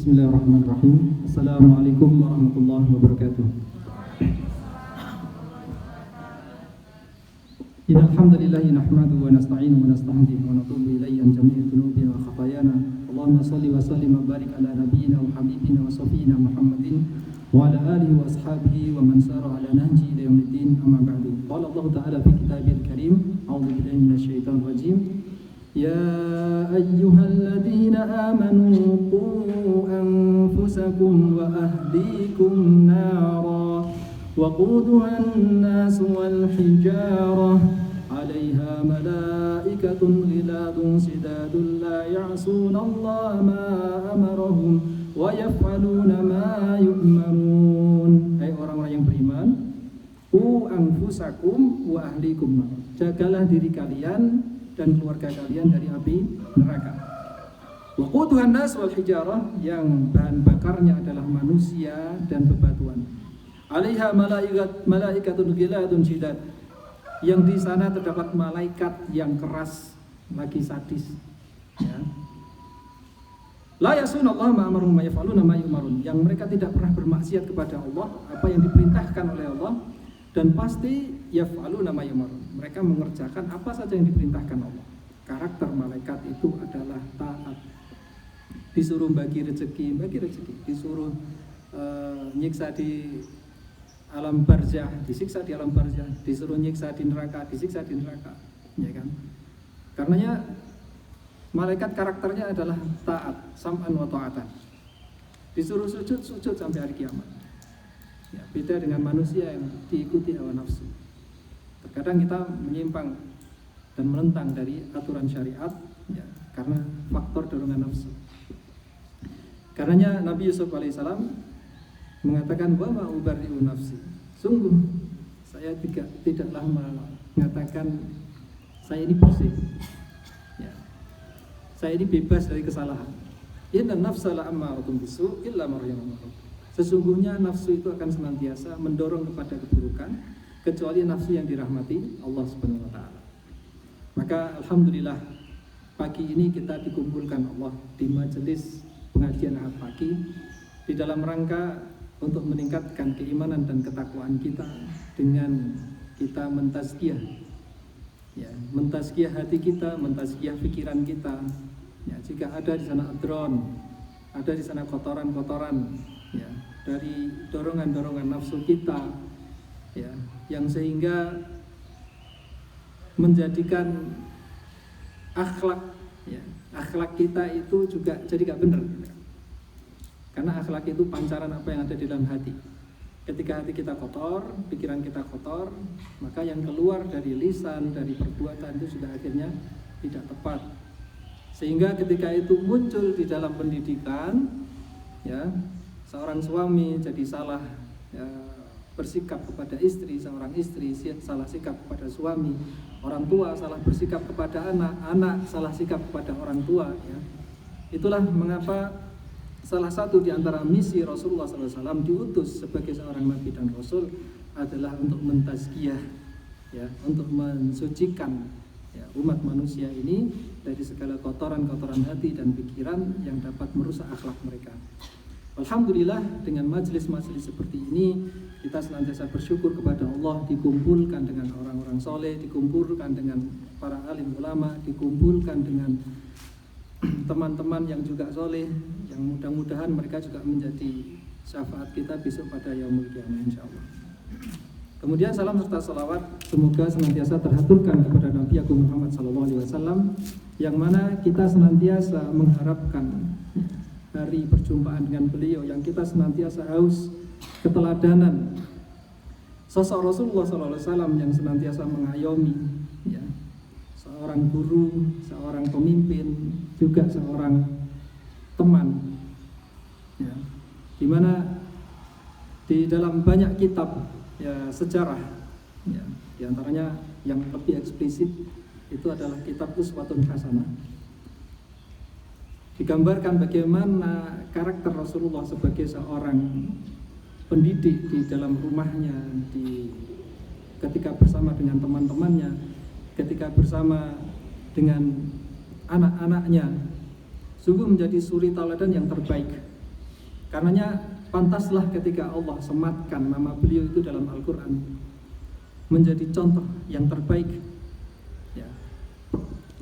Bismillahirrahmanirrahim. Assalamualaikum warahmatullahi wabarakatuh. Innal hamdalillah nahmaduhu wa nasta'inuhu wa nasta'hidihi wa natubu ilayhi an jami'i dhunubina wa khatayana. Allahumma shalli wa sallim wa barik ala nabiyyina wa habibina wa shafiina Muhammadin wa ala alihi wa ashabihi wa man sara ala nahji ila yaumiddin. Amma ba'du. Qala Allah ta'ala fi kitabil karim. A'udzu billahi minasyaitonir rajim. يا أيها الذين آمنوا قوا أنفسكم وأهليكم نارا وقودها الناس والحجارة عليها ملائكة غلاظ شداد لا يعصون الله ما أمرهم ويفعلون ما يؤمرون. Hai orang-orang yang beriman, qu anfusakum wa ahlikum. Jagalah diri kalian dan keluarga kalian dari api neraka. Waquduhan nas wal hijarah, yang bahan bakarnya adalah manusia dan bebatuan. Alaiha malaikatun ghiladun syidad, yang di sana terdapat malaikat yang keras lagi sadis. Ya. La yasunallaha ma amaruhum wa yaf'aluna ma yu'marun, yang mereka tidak pernah bermaksiat kepada Allah, apa yang diperintahkan oleh Allah, dan pasti yaf'aluna ma yu'marun, mereka mengerjakan apa saja yang diperintahkan Allah. Karakter malaikat itu adalah taat. Disuruh bagi rezeki, disuruh nyiksa di alam barzah, disiksa di alam barzah, disuruh nyiksa di neraka, disiksa di neraka, ya kan? Karenanya malaikat karakternya adalah taat, sam'an wa ta'atan. Disuruh sujud sampai hari kiamat. Ya, beda dengan manusia yang diikuti hawa nafsu. Terkadang kita menyimpang dan menentang dari aturan syariat, ya, karena faktor dorongan nafsu. Karenanya Nabi Yusuf alaihissalam mengatakan, wa ma ubarri'u nafsi, sungguh saya tidaklah mengatakan saya ini bersih, ya, saya ini bebas dari kesalahan. Inna nafsa la'ammaratun bisu' illa ma rahima rabbuk. Sesungguhnya nafsu itu akan senantiasa mendorong kepada keburukan, kecuali nafsu yang dirahmati Allah Subhanahu wa taala. Maka alhamdulillah pagi ini kita dikumpulkan Allah di majelis pengajian Ahad pagi di dalam rangka untuk meningkatkan keimanan dan ketakwaan kita dengan kita mentazkiyah, ya, mentazkiyah hati kita, mentazkiyah pikiran kita. Ya, jika ada di sana adron, ada di sana kotoran-kotoran, ya, dari dorongan-dorongan nafsu kita, ya, yang sehingga menjadikan akhlak, ya, akhlak kita itu juga jadi gak benar. Karena akhlak itu pancaran apa yang ada di dalam hati. Ketika hati kita kotor, pikiran kita kotor, maka yang keluar dari lisan, dari perbuatan itu sudah akhirnya tidak tepat. Sehingga ketika itu muncul di dalam pendidikan, ya, seorang suami jadi salah, ya, bersikap kepada istri, seorang istri salah sikap kepada suami, orang tua salah bersikap kepada anak, anak salah sikap kepada orang tua, ya. Itulah mengapa salah satu di antara misi Rasulullah SAW diutus sebagai seorang nabi dan rasul adalah untuk mentazkiyah, ya, untuk mensucikan, ya, umat manusia ini dari segala kotoran-kotoran hati dan pikiran yang dapat merusak akhlak mereka. Alhamdulillah dengan majelis-majelis seperti ini kita senantiasa bersyukur kepada Allah, dikumpulkan dengan orang-orang soleh, dikumpulkan dengan para alim ulama, dikumpulkan dengan teman-teman yang juga soleh, yang mudah-mudahan mereka juga menjadi syafaat kita besok pada yaumul qiyamah insyaallah. Kemudian salam serta salawat semoga senantiasa terhaturkan kepada Nabi Agung Muhammad SAW, yang mana kita senantiasa mengharapkan hari perjumpaan dengan beliau, yang kita senantiasa haus keteladanan sosok Rasulullah SAW yang senantiasa mengayomi, ya, seorang guru, seorang pemimpin, juga seorang teman, ya, dimana di dalam banyak kitab, ya, sejarah, ya, diantaranya yang lebih eksplisit itu adalah kitab Uswatun Hasanah, digambarkan bagaimana karakter Rasulullah sebagai seorang pendidik di dalam rumahnya, ketika bersama dengan teman-temannya, ketika bersama dengan anak-anaknya, sungguh menjadi suri tauladan yang terbaik Karenanya pantaslah ketika Allah sematkan nama beliau itu dalam Al-Quran menjadi contoh yang terbaik. Ya.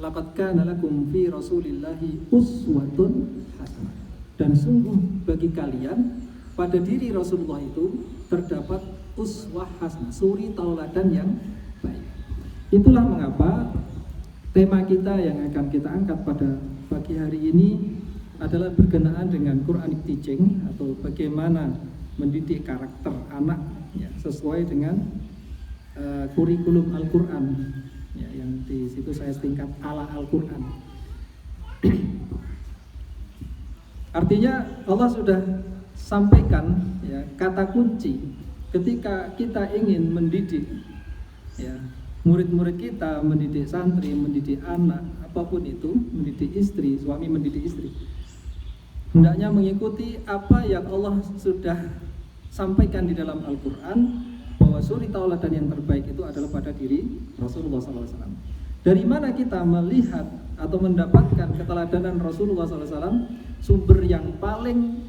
Laqad kana lakum fi Rasulillahi uswatun hasanah. Dan sungguh bagi kalian pada diri Rasulullah itu terdapat uswah hasanah, suri tauladan yang baik. Itulah mengapa tema kita yang akan kita angkat pada pagi hari ini adalah berkenaan dengan Quranic teaching atau bagaimana mendidik karakter anak ya, sesuai dengan kurikulum Al-Quran ya, yang di situ saya setingkat ala Al-Quran. Artinya Allah sudah sampaikan ya, kata kunci ketika kita ingin mendidik ya, murid-murid kita, mendidik santri, mendidik anak, apapun itu, mendidik istri, suami mendidik istri, hendaknya mengikuti apa yang Allah sudah sampaikan di dalam Al-Quran, bahwa suri tauladan yang terbaik itu adalah pada diri Rasulullah SAW. Dari mana kita melihat atau mendapatkan keteladanan Rasulullah SAW? Sumber yang paling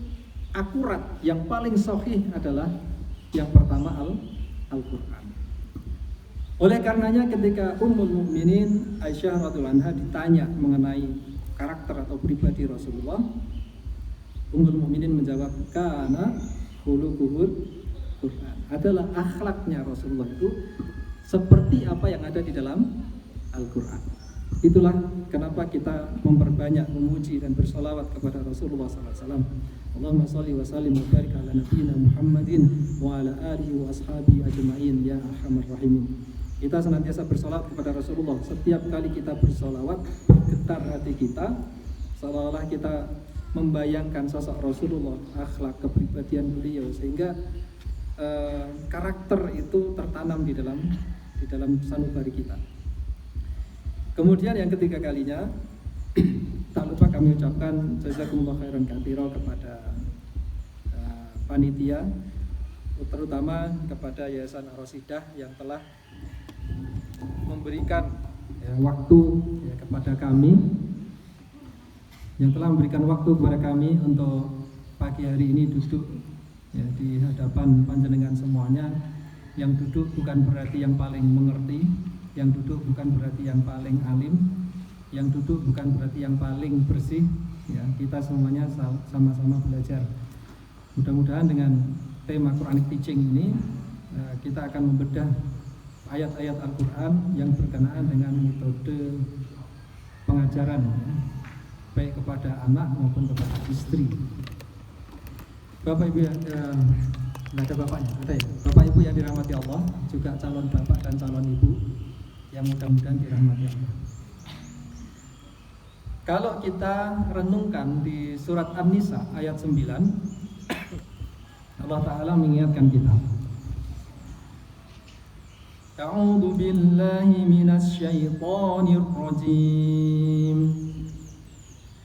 akurat, yang paling sahih adalah yang pertama Al-Quran. Oleh karenanya ketika Ummul Mukminin Aisyah radhiyallahu anha ditanya mengenai karakter atau pribadi Rasulullah, Ummul Mukminin menjawab, kana khuluquhul Quran. Adalah akhlaknya Rasulullah itu seperti apa yang ada di dalam Al-Quran. Itulah kenapa kita memperbanyak memuji dan bersolawat kepada Rasulullah SAW. Allahumma sholli wa sallim wa barik ala nabiyyina Muhammadin wa ala alihi wa ashabihi ajma'in ya arhamar rahimin. Kita senantiasa bersolawat kepada Rasulullah. Setiap kali kita bersolawat, bergetar hati kita, seolah-olah kita membayangkan sosok Rasulullah, akhlak kepribadian beliau, sehingga karakter itu tertanam di dalam sanubari kita. Kemudian yang ketiga kalinya, tak lupa kami ucapkan jazakumullah khairan katsira kepada panitia, terutama kepada Yayasan Ar-Rasyidah yang telah memberikan waktu kepada kami, untuk pagi hari ini duduk di hadapan panjenengan semuanya. Yang duduk bukan berarti yang paling mengerti, yang duduk bukan berarti yang paling alim, yang duduk bukan berarti yang paling bersih ya, kita semuanya sama-sama belajar. Mudah-mudahan dengan tema Quranic teaching ini kita akan membedah ayat-ayat Al-Quran yang berkenaan dengan metode pengajaran ya, baik kepada anak maupun kepada istri. Bapak Ibu nggak ada bapaknya, ada ya? Bapak Ibu yang dirahmati Allah, juga calon bapak dan calon ibu yang mudah-mudahan dirahmati Allah. Kalau kita renungkan di surat An-Nisa ayat 9, Allah Ta'ala mengingatkan kita, A'udzu billahi minasy syaithanir rajim.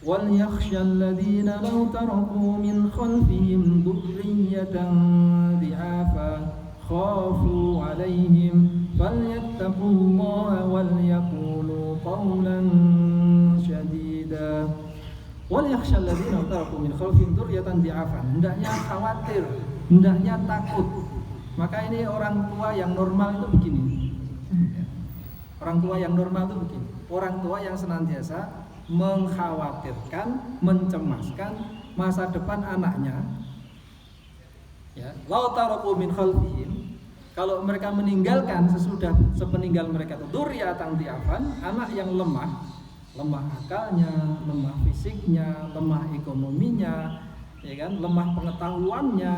وَلْيَخْشَى الَّذِينَ لَوْ تَرَكُوا مِنْ خَلْفِهِمْ ذُرِّيَّةً ضِعَافًا خَافُوا عَلَيْهِمْ فَلْيَتَّقُوا اللَّهَ وَلْيَقُولُوا قَوْلًا سَدِيدًا. وَلْيَخْشَى الَّذِينَ لَوْ تَرَكُوا مِنْ خَلْفِهِمْ ذُرِّيَّةً ضِعَافًا. Hendaknya khawatir, hendaknya takut. Maka ini orang tua yang normal itu begini. Orang tua yang normal itu begini. Orang tua yang senantiasa mengkhawatirkan, mencemaskan masa depan anaknya. Ya, lau taraku min khalfihim, kalau mereka meninggalkan sepeninggal mereka itu dzurriatan diafan, anak yang lemah akalnya, lemah fisiknya, lemah ekonominya, ya kan, lemah pengetahuannya,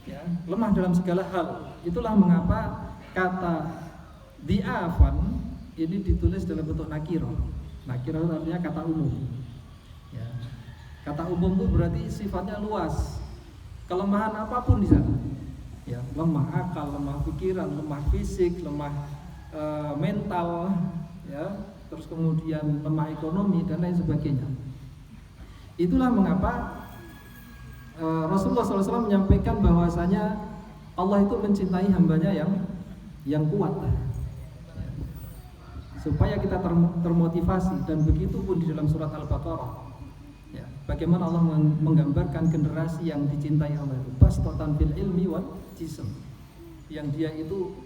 ya, lemah dalam segala hal. Itulah mengapa kata diafan ini ditulis dalam bentuk nakirah. Nakirah artinya kata umum. Ya. Kata umum itu berarti sifatnya luas. Kelemahan apapun di sana. Ya, lemah akal, lemah pikiran, lemah fisik, lemah mental, ya, terus kemudian lemah ekonomi dan lain sebagainya. Itulah mengapa Rasulullah SAW menyampaikan bahwasanya Allah itu mencintai hambanya yang kuat. Supaya kita termotivasi, dan begitu pun di dalam surat Al-Baqarah ya, bagaimana Allah menggambarkan generasi yang dicintai Allah itu bastatan fil ilmi wal jism, yang dia itu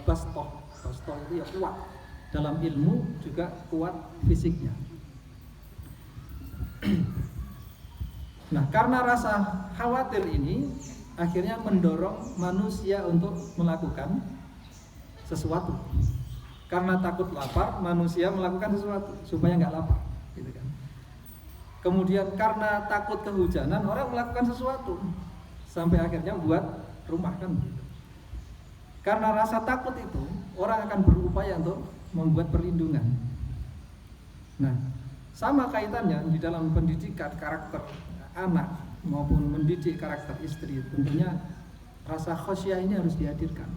bastoh itu ya kuat dalam ilmu, juga kuat fisiknya. Nah, karena rasa khawatir ini akhirnya mendorong manusia untuk melakukan sesuatu. Karena takut lapar, manusia melakukan sesuatu supaya nggak lapar, gitu kan. Kemudian karena takut kehujanan, orang melakukan sesuatu sampai akhirnya buat rumah, kan begitu. Karena rasa takut itu, orang akan berupaya untuk membuat perlindungan. Nah, sama kaitannya di dalam pendidikan karakter anak maupun mendidik karakter istri. Tentunya rasa khosyah ini harus dihadirkan.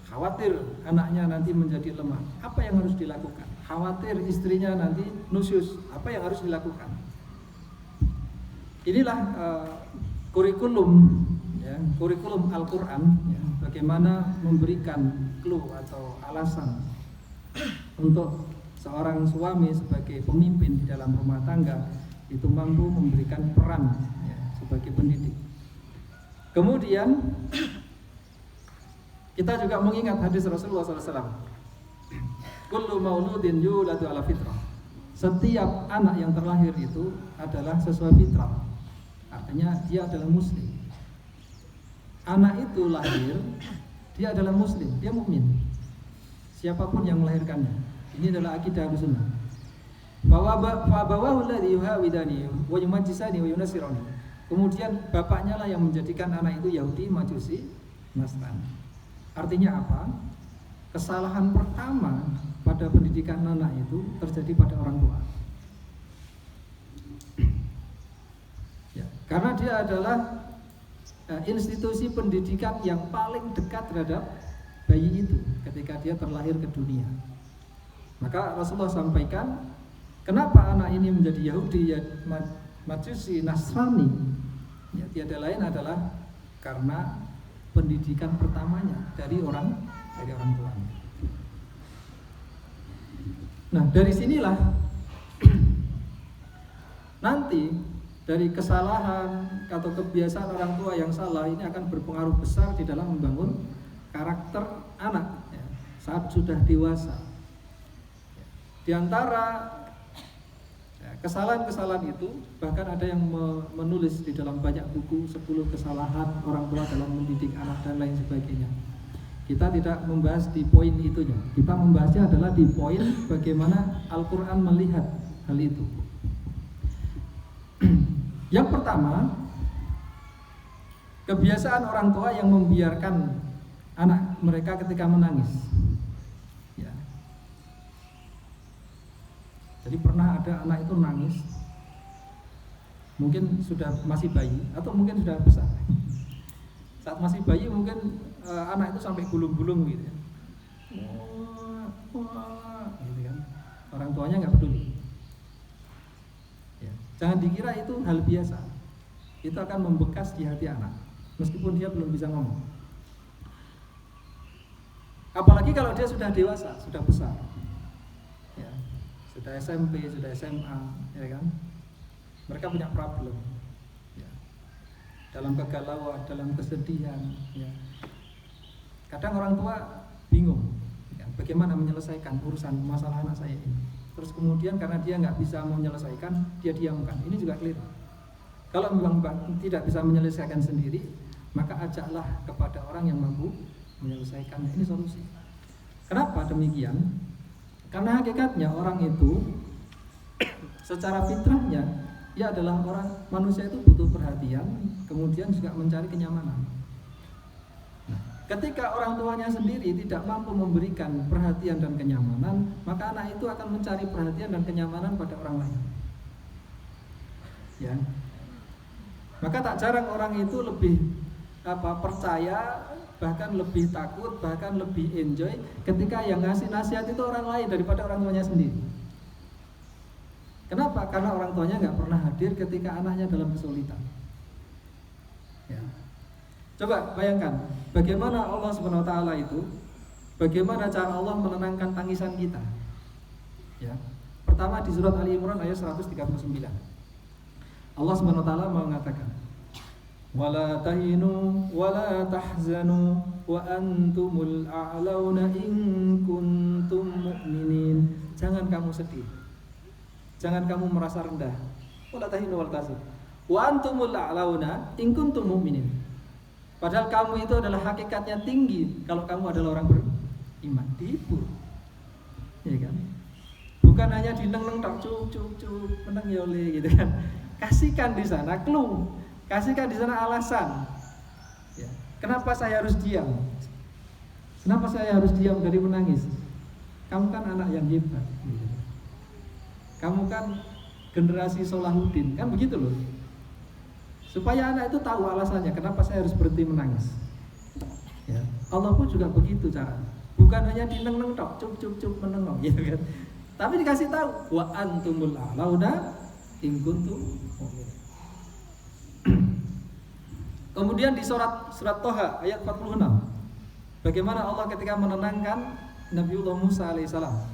Khawatir anaknya nanti menjadi lemah, apa yang harus dilakukan? Khawatir istrinya nanti nusyus, apa yang harus dilakukan? Inilah kurikulum Al-Quran, ya, bagaimana memberikan clue atau alasan untuk seorang suami sebagai pemimpin di dalam rumah tangga itu mampu memberikan peran, ya, sebagai pendidik. Kemudian kita juga mengingat hadis Rasulullah SAW. Kullu mauludin yuladu ala fitrah. Setiap anak yang terlahir itu adalah sesuai fitrah. Artinya dia adalah muslim. Anak itu lahir, dia adalah muslim, dia mukmin. Siapapun yang melahirkannya. Ini adalah akidah Ahlussunnah. Fabawahu alladhi yuhawidani wa yumajjisani wa yunasirani. Kemudian bapaknya lah yang menjadikan anak itu Yahudi, Majusi, Nasrani. Artinya apa? Kesalahan pertama pada pendidikan anak itu terjadi pada orang tua. Ya, karena dia adalah institusi pendidikan yang paling dekat terhadap bayi itu ketika dia terlahir ke dunia. Maka Rasulullah sampaikan, kenapa anak ini menjadi Yahudi, ya, Majusi, Nasrani? Ya, tiada lain adalah karena pendidikan pertamanya dari orang tuanya. Nah, dari sinilah nanti dari kesalahan atau kebiasaan orang tua yang salah ini akan berpengaruh besar di dalam membangun karakter anak, ya, saat sudah dewasa. Di antara kesalahan-kesalahan itu, bahkan ada yang menulis di dalam banyak buku 10 kesalahan orang tua dalam mendidik anak dan lain sebagainya. Kita tidak membahas di poin itunya. Kita membahasnya adalah di poin bagaimana Al-Quran melihat hal itu. Yang pertama, kebiasaan orang tua yang membiarkan anak mereka ketika menangis. Ya. Jadi pernah ada anak itu nangis, mungkin sudah masih bayi atau mungkin sudah besar. Saat masih bayi mungkin anak itu sampai gulung-gulung gitu ya. Wah, gitu kan. Orang tuanya nggak peduli. Ya. Jangan dikira itu hal biasa. Itu akan membekas di hati anak, meskipun dia belum bisa ngomong. Apalagi kalau dia sudah dewasa, sudah besar. Ya. Sudah SMP, sudah SMA, ya kan? Mereka punya problem. Ya. Dalam kegalauan, dalam kesedihan, ya. Kadang orang tua bingung, ya, bagaimana menyelesaikan urusan masalah anak saya ini. Terus kemudian karena dia nggak bisa menyelesaikan, dia diamkan. Ini juga keliru. Kalau memang tidak bisa menyelesaikan sendiri, maka ajaklah kepada orang yang mampu menyelesaikan. Ini solusi. Kenapa demikian? Karena hakikatnya orang itu secara fitrahnya dia adalah orang, manusia itu butuh perhatian, kemudian juga mencari kenyamanan. Nah, ketika orang tuanya sendiri tidak mampu memberikan perhatian dan kenyamanan, maka anak itu akan mencari perhatian dan kenyamanan pada orang lain. Ya. Maka tak jarang orang itu lebih percaya, bahkan lebih takut, bahkan lebih enjoy ketika yang ngasih nasihat itu orang lain daripada orang tuanya sendiri. Kenapa? Karena orang tuanya nggak pernah hadir ketika anaknya dalam kesulitan. Ya. Coba bayangkan, bagaimana Allah SWT itu, bagaimana cara Allah menenangkan tangisan kita. Ya. Pertama di surat Ali Imran ayat 139. Allah SWT mengatakan, wala tahinu wala tahzanu wa antumul a'launa in kuntum mu'minin. Jangan kamu sedih, jangan kamu merasa rendah. Wala tahinu wala tahzanu wa antumul a'launa in kuntum mu'minin. Padahal kamu itu adalah hakikatnya tinggi kalau kamu adalah orang beriman. Dihibur, ya kan? Bukan hanya dineng-neng tak cuk meneng ya oleh gitu kan. Kasihkan di sana clue, kasihkan di sana alasan. Ya. Kenapa saya harus diam? Kenapa saya harus diam dari menangis? Kamu kan anak yang hebat. Gitu. Kamu kan generasi Solahuddin, kan begitu loh. Supaya anak itu tahu alasannya kenapa saya harus berhenti menangis. Ya. Allah pun juga begitu cara. Bukan hanya dineng-neng tok, cuk menengok gitu kan. Tapi dikasih tahu wa antumul a'launa in kuntum mu'minin. Kemudian di surat Thaha ayat 46. Bagaimana Allah ketika menenangkan Nabiullah Musa alaihissalam,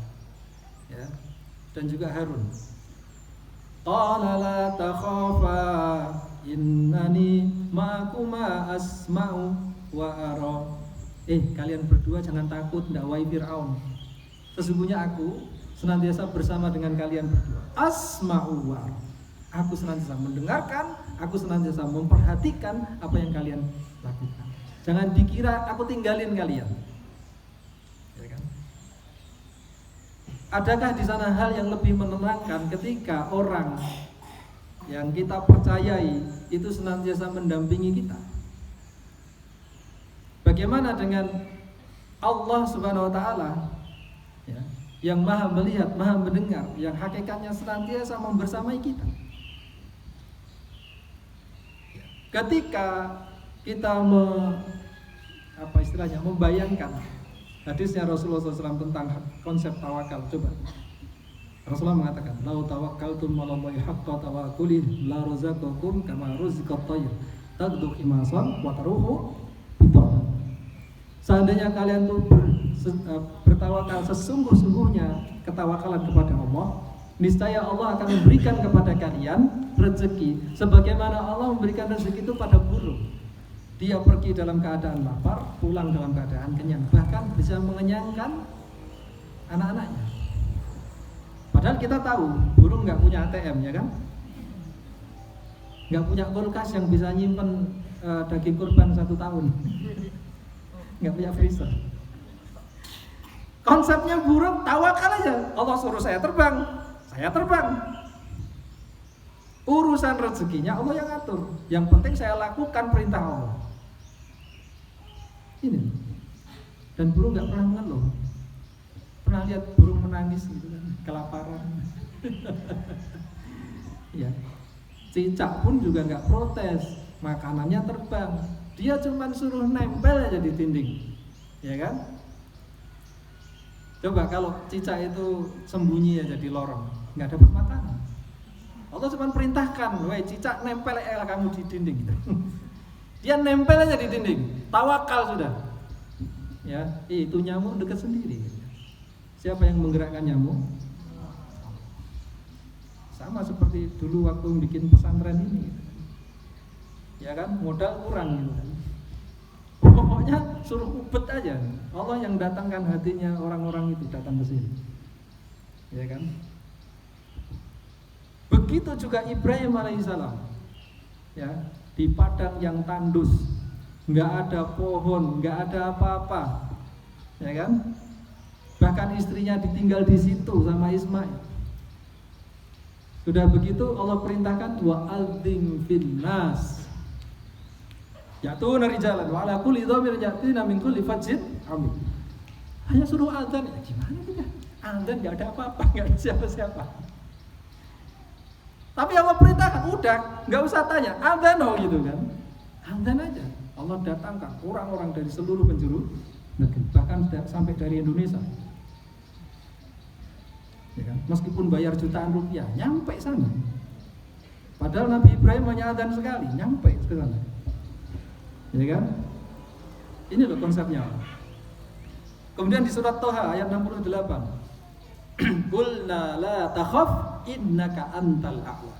ya, dan juga Harun. Qala la takhafa innani ma'akuma asma'u wa ara. Kalian berdua jangan takut, dakwai Fir'aun. Sesungguhnya aku senantiasa bersama dengan kalian berdua. Asma'u wa ara. Aku senantiasa mendengarkan, aku senantiasa memperhatikan apa yang kalian lakukan. Jangan dikira aku tinggalin kalian. Ya kan? Adakah di sana hal yang lebih menenangkan ketika orang yang kita percayai itu senantiasa mendampingi kita? Bagaimana dengan Allah Subhanahu wa taala, ya, yang Maha melihat, Maha mendengar, yang hakikatnya senantiasa membersamai kita? Ketika kita membayangkan hadisnya Rasulullah SAW tentang konsep tawakal, coba Rasulullah mengatakan, "Lau tawakkaltum 'alallahi haqqa tawakkuli la razaqakum kama ruziqat tayr tagdu khimasan wa taruhu bitana." Seandainya kalian tuh bertawakal sesungguh-sungguhnya ketawakalan kepada Allah, niscaya Allah akan memberikan kepada kalian rezeki sebagaimana Allah memberikan rezeki itu pada burung. Dia pergi dalam keadaan lapar, pulang dalam keadaan kenyang, bahkan bisa mengenyangkan anak-anaknya. Padahal kita tahu burung nggak punya ATM, ya kan? Nggak punya kulkas yang bisa nyimpen daging kurban 1 tahun. Nggak punya freezer. Konsepnya burung tawakal aja. Allah suruh saya terbang. Urusan rezekinya Allah yang atur. Yang penting saya lakukan perintah Allah. Ini. Dan burung nggak pernah mengeluh. Pernah lihat burung menangis gitu kan, kelaparan. Ya. Cicak pun juga nggak protes, makanannya terbang. Dia cuma suruh nempel aja di dinding, ya kan? Coba kalau cicak itu sembunyi aja di lorong, nggak dapat makanan. Allah cuma perintahkan, weh cicak nempel kamu di dinding gitu. Dia nempel aja di dinding, tawakal sudah. Ya, itu nyamuk dekat sendiri. Siapa yang menggerakkan nyamuk? Sama seperti dulu waktu bikin pesantren ini. Ya kan, modal kurang gitu kan. Pokoknya suruh ubet aja. Allah yang datangkan hatinya orang-orang itu datang ke sini. Ya kan? Begitu juga Ibrahim alaihissalam. Ya, di padang yang tandus, nggak ada pohon, nggak ada apa-apa. Ya kan? Bahkan istrinya ditinggal di situ sama Ismail. Sudah begitu Allah perintahkan wa adzim fin nas. Yaitu dari jalan, wala kulli dhamir yatina min kulli fajjin amin. Hanya suruh azan, ya gimana itu ya? Azan nggak ada apa-apa, nggak ada siapa-siapa. Tapi Allah perintahkan, udah, nggak usah tanya, azan gitu kan? Azan aja. Allah datangkan orang-orang dari seluruh penjuru negeri, bahkan sampai dari Indonesia. Ya kan? Meskipun bayar jutaan rupiah, nyampe sana. Padahal Nabi Ibrahim hanya azan sekali, nyampe ke sana. Ya kan? Ini loh konsepnya. Kemudian di surat Thaha ayat 68. Qulna la takhaf innaka antal a'la.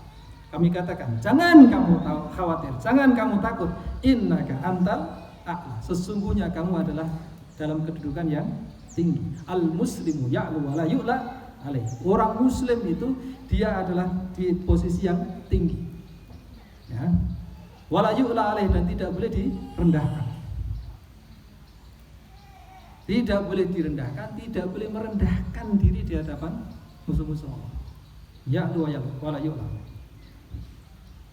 Kami katakan, jangan kamu khawatir, jangan kamu takut. Innaka antal a'la. Sesungguhnya kamu adalah dalam kedudukan yang tinggi. Al muslimu ya'lu wa la yu'la alaih. Orang muslim itu dia adalah di posisi yang tinggi. Ya. Wa la yu'la alaih, dan tidak boleh direndahkan. Tidak boleh direndahkan, tidak boleh merendahkan diri di hadapan musuh-musuh Allah. Ya'lu wa la yu'la alaih.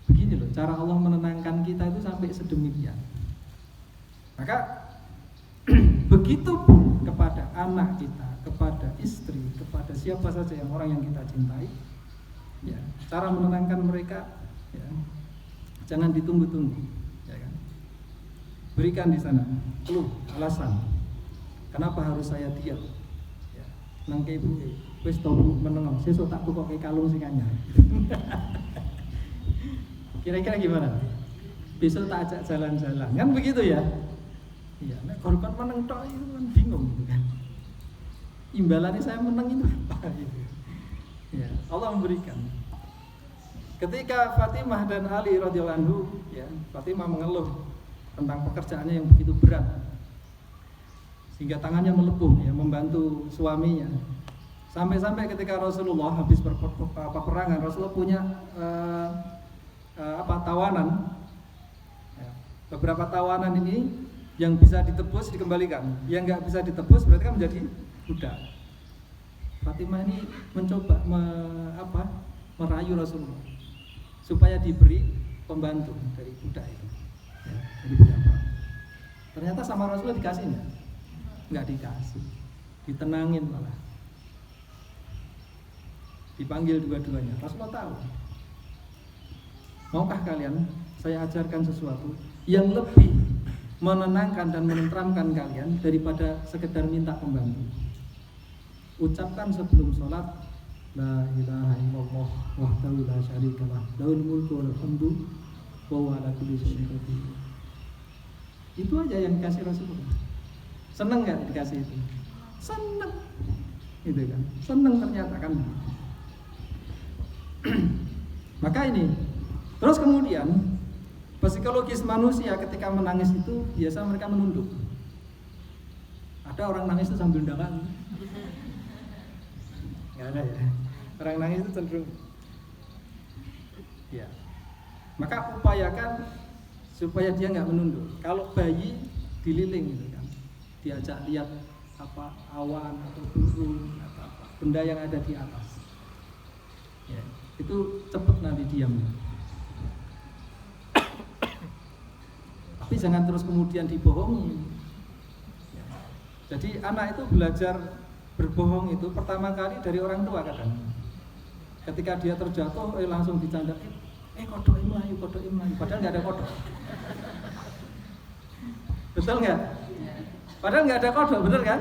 Begini loh, cara Allah menenangkan kita itu sampai sedemikian. Maka begitu pun kepada anak kita, kepada istri, kepada siapa saja yang orang yang kita cintai, ya, cara menenangkan mereka, ya, jangan ditunggu-tunggu, ya kan? Berikan di sana clue, alasan kenapa harus saya diam. Ya, nang ibu, wis to meneng, sesuk tak tukoke kalung sing anyar. Kira-kira gimana? Besok tak ajak jalan-jalan, kan begitu ya? Iya, nek korban meneng tok itu kan bingung gitu kan. Imbalannya saya menang itu apa gitu. Ya, Allah memberikan. Ketika Fatimah dan Ali radhiyallahu anhu, ya, Fatimah mengeluh tentang pekerjaannya yang begitu berat, sehingga tangannya melepuh, ya, membantu suaminya. Sampai-sampai ketika Rasulullah habis peperangan, Rasulullah punya tawanan, ya, beberapa tawanan ini yang bisa ditebus dikembalikan, yang nggak bisa ditebus berarti kan menjadi budak. Fatimah ini mencoba merayu Rasulullah supaya diberi pembantu dari budak itu, ya, dari budak. Ternyata sama Rasulullah dikasih nggak dikasih, ditenangin malah, dipanggil dua-duanya. Rasulullah tahu. Maukah kalian saya ajarkan sesuatu yang lebih menenangkan dan menenteramkan kalian daripada sekedar minta pembantu? Ucapkan sebelum sholat, la ilaha illallah wahdahu la syarikalah lahul mulku wal hamdu wa huwa ala kulli syai'in qadir. Itu aja yang dikasih Rasulullah. Seneng nggak dikasih itu? Seneng, gitu kan? Seneng ternyata kan. Maka ini. Terus kemudian psikologis manusia ketika menangis itu biasa mereka menunduk. Ada orang nangis itu sambil dalam. Nggak ada ya. Orang nangis itu cenderung. Ya. Maka upayakan supaya dia nggak menunduk. Kalau bayi dililing gitu kan, diajak lihat apa awan atau burung atau apa benda yang ada di atas. Ya. Itu cepat nanti diamnya. Tapi jangan terus kemudian dibohongi. Ya. Jadi anak itu belajar berbohong itu pertama kali dari orang tua kadang. Ketika dia terjatuh, langsung dicandakin, kodok melayu, padahal nggak ada kodok. Betul nggak? Padahal nggak ada kodok, bener kan?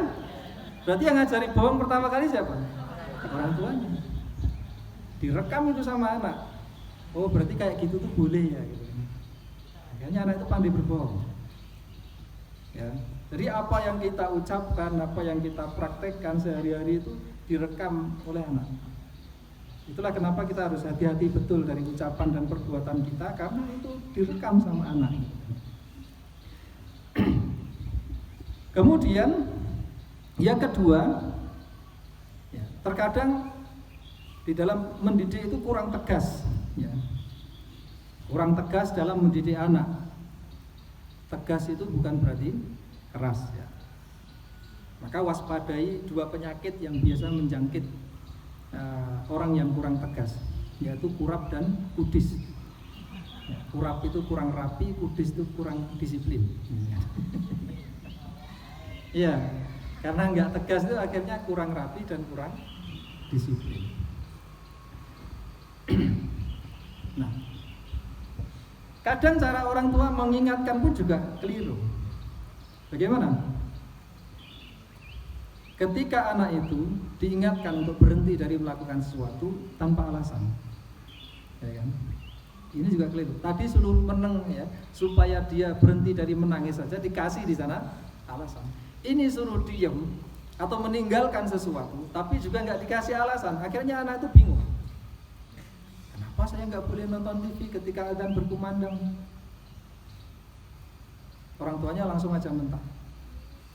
Berarti yang ngajari bohong pertama kali siapa? Orang tuanya. Direkam itu sama anak. Oh berarti kayak gitu tuh boleh ya gitu. Akhirnya anak itu pandai berbohong. Ya. Jadi apa yang kita ucapkan, apa yang kita praktekkan sehari-hari itu direkam oleh anak. Itulah kenapa kita harus hati-hati betul dari ucapan dan perbuatan kita, karena itu direkam sama anak. Kemudian yang kedua, ya, terkadang di dalam mendidik itu kurang tegas, ya. Kurang tegas dalam mendidik anak. Tegas itu bukan berarti keras, ya. Maka waspadai dua penyakit yang biasa menjangkit orang yang kurang tegas, yaitu kurap dan kudis. Ya, kurap itu kurang rapi, kudis itu kurang disiplin. Iya, karena nggak tegas itu akhirnya kurang rapi dan kurang disiplin. Nah, kadang cara orang tua mengingatkan pun juga keliru. Bagaimana? Ketika anak itu diingatkan untuk berhenti dari melakukan sesuatu tanpa alasan, ya kan? Ini juga keliru. Tadi suruh meneng ya, supaya dia berhenti dari menangis saja dikasih di sana alasan. Ini suruh diam atau meninggalkan sesuatu, tapi juga nggak dikasih alasan. Akhirnya anak itu bingung. Kenapa saya nggak boleh nonton TV ketika adzan berkumandang? Orang tuanya langsung aja mentah.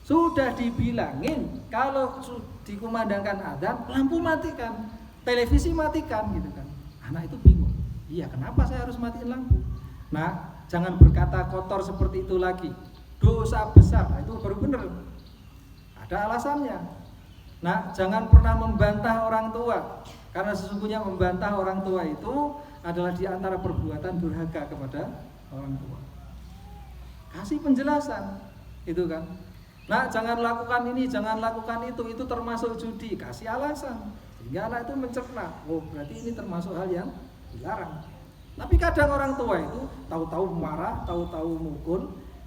Sudah dibilangin kalau dikumandangkan adzan, lampu matikan, televisi matikan gitu kan. Anak itu bingung. Iya, kenapa saya harus matiin lampu? Nah, jangan berkata kotor seperti itu lagi. Dosa besar, nah, itu baru benar. Ada alasannya. Nah, jangan pernah membantah orang tua, karena sesungguhnya membantah orang tua itu adalah di antara perbuatan durhaka kepada orang tua. Kasih penjelasan, itu kan. Nah, jangan lakukan ini, jangan lakukan itu termasuk judi. Kasih alasan, sehingga anak itu mencerna. Oh, berarti ini termasuk hal yang dilarang. Tapi kadang orang tua itu tahu-tahu marah, tahu-tahu mukul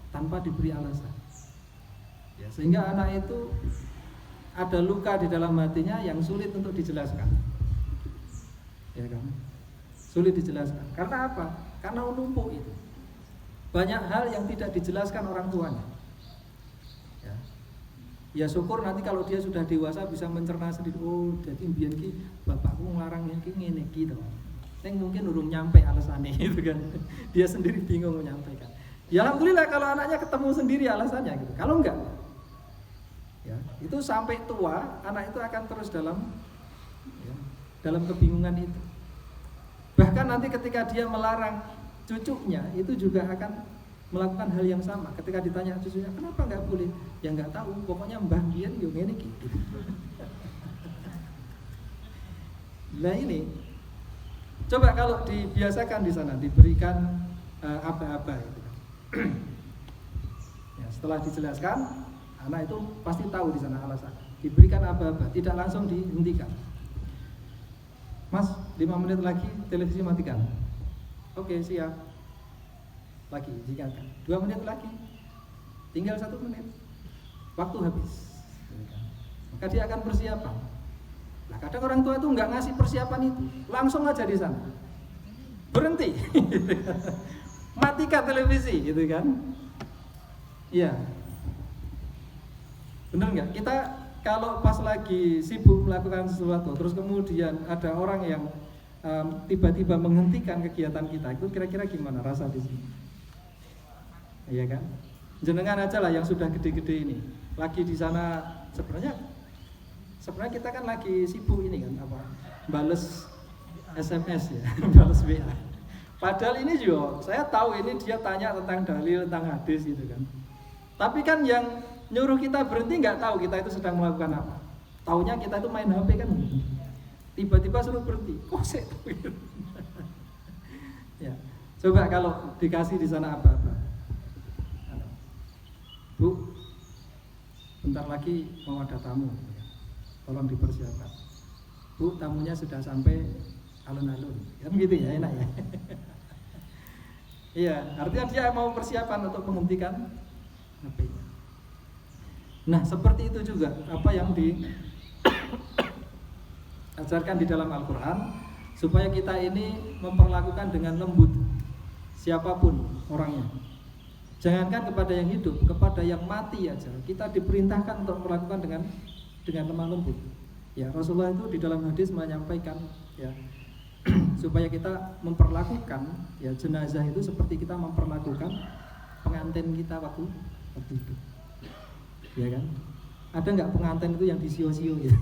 tanpa diberi alasan. Ya, sehingga anak itu ada luka di dalam hatinya yang sulit untuk dijelaskan. Ya kan? Sulit dijelaskan. Karena apa? Karena menumpuk itu. Banyak hal yang tidak dijelaskan orang tuanya. Ya syukur nanti kalau dia sudah dewasa bisa mencerna sendiri. Oh, jadi mbiyen ki bapakku nglarang iki ngene iki to. Ning mungkin urung nyampe alasannya gitu kan. Dia sendiri bingung menyampaikan. Ya alhamdulillah kalau anaknya ketemu sendiri alasannya gitu. Kalau enggak, ya itu sampai tua anak itu akan terus dalam kebingungan itu. Bahkan nanti ketika dia melarang cucunya itu juga akan melakukan hal yang sama. Ketika ditanya cucunya kenapa nggak boleh, ya nggak tahu. Pokoknya mbah biyen yo ngene iki. Nah ini, coba kalau dibiasakan di sana diberikan aba-aba itu. Ya, setelah dijelaskan, anak itu pasti tahu di sana alasan. Diberikan aba-aba, tidak langsung dihentikan. Mas, 5 menit lagi televisi matikan. Oke, siap. Lagi diingatkan. 2 menit lagi. Tinggal 1 menit. Waktu habis. Maka dia akan persiapan. Nah, kadang orang tua itu nggak ngasih persiapan itu, langsung aja di sana. Berhenti. Matikan televisi, gitu kan? Iya. Benar nggak? Kita kalau pas lagi sibuk melakukan sesuatu, terus kemudian ada orang yang tiba-tiba menghentikan kegiatan kita, itu kira-kira gimana rasa di sini? Iya kan? Jenengan aja lah yang sudah gede-gede ini, lagi di sana sebenarnya kita kan lagi sibuk ini kan bales SMS ya, bales WA. Padahal ini juga saya tahu ini dia tanya tentang dalil, tentang hadis gitu kan. Tapi kan yang nyuruh kita berhenti nggak tahu kita itu sedang melakukan apa. Taunya kita itu main HP kan. Tiba-tiba suruh berhenti. Kok sih? Ya. Coba kalau dikasih di sana apa-apa. Bu, bentar lagi mau ada tamu. Tolong dipersiapkan. Bu, tamunya sudah sampai alun-alun. Kan gitu ya, enak ya. Iya, artinya dia mau persiapan untuk menghentikan HP-nya. Nah, seperti itu juga apa yang diajarkan di dalam Al-Quran, supaya kita ini memperlakukan dengan lembut siapapun orangnya. Jangankan kepada yang hidup, kepada yang mati aja kita diperintahkan untuk melakukan dengan lemah lembut. Ya, Rasulullah itu di dalam hadis menyampaikan ya supaya kita memperlakukan ya jenazah itu seperti kita memperlakukan pengantin kita waktu hidup. Ya kan? Ada nggak pengantin itu yang disio-sio gitu?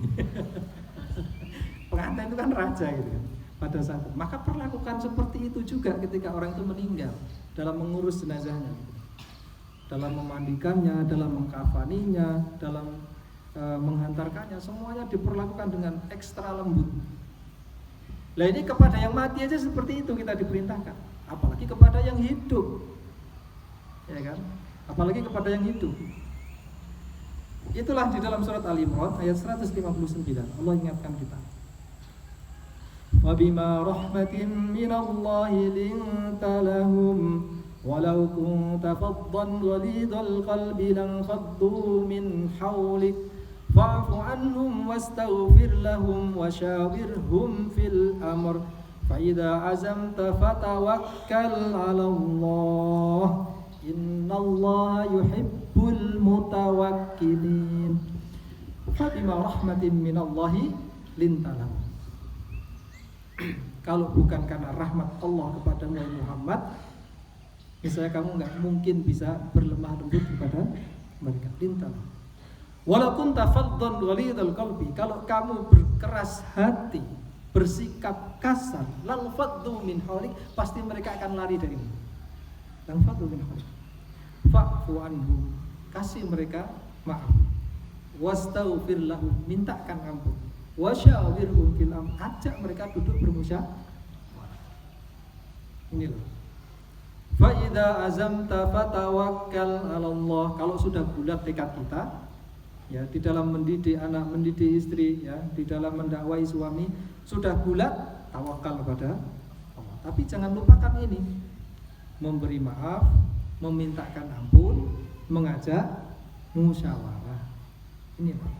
Pengantin itu kan raja gitu kan. Pada saat itu, maka perlakukan seperti itu juga ketika orang itu meninggal dalam mengurus jenazahnya, dalam memandikannya, dalam mengkafaninya, dalam menghantarkannya, semuanya diperlakukan dengan ekstra lembut. Lah ini kepada yang mati aja seperti itu kita diperintahkan, apalagi kepada yang hidup, ya kan? Apalagi kepada yang hidup. Itulah di dalam surat Al-Imran ayat 159 Allah ingatkan kita. Wa bima rahmatin minallahi linta lahum walau kunta faddan ghalidhal qalbi lan faddu min hawlik fa'fu anhum wastaghfir lahum washawirhum fil amr fa idza azamta fatawakkal 'ala Allah innallaha yuhibbul mutawakkilin. Fa bima rahmatin minallahi linta lahum. Kalau bukan karena rahmat Allah kepada Muhammad, misalnya kamu nggak mungkin bisa berlemah lembut kepada mereka. Lintal. Walaupun tafaddan ghalidul qalbi, kalau kamu berkeras hati, bersikap kasar, lang faddu min hawlik, pasti mereka akan lari darimu. Lang faddu min hawlik. Fa'fu anhum, kasih mereka maaf. Wastaghfir lahum, mintakan ampun. Wasyawirhum fil amr, ajak mereka duduk bermusyawarah. Ini loh. Fa idza azamta fatawakkal 'ala Allah. Kalau sudah bulat tekad kita, ya, di dalam mendidik anak, mendidik istri, ya, di dalam mendakwai suami, sudah bulat, tawakal kepada Allah. Tapi jangan lupakan ini, memberi maaf, memintakan ampun, mengajak musyawarah. Ini Pak.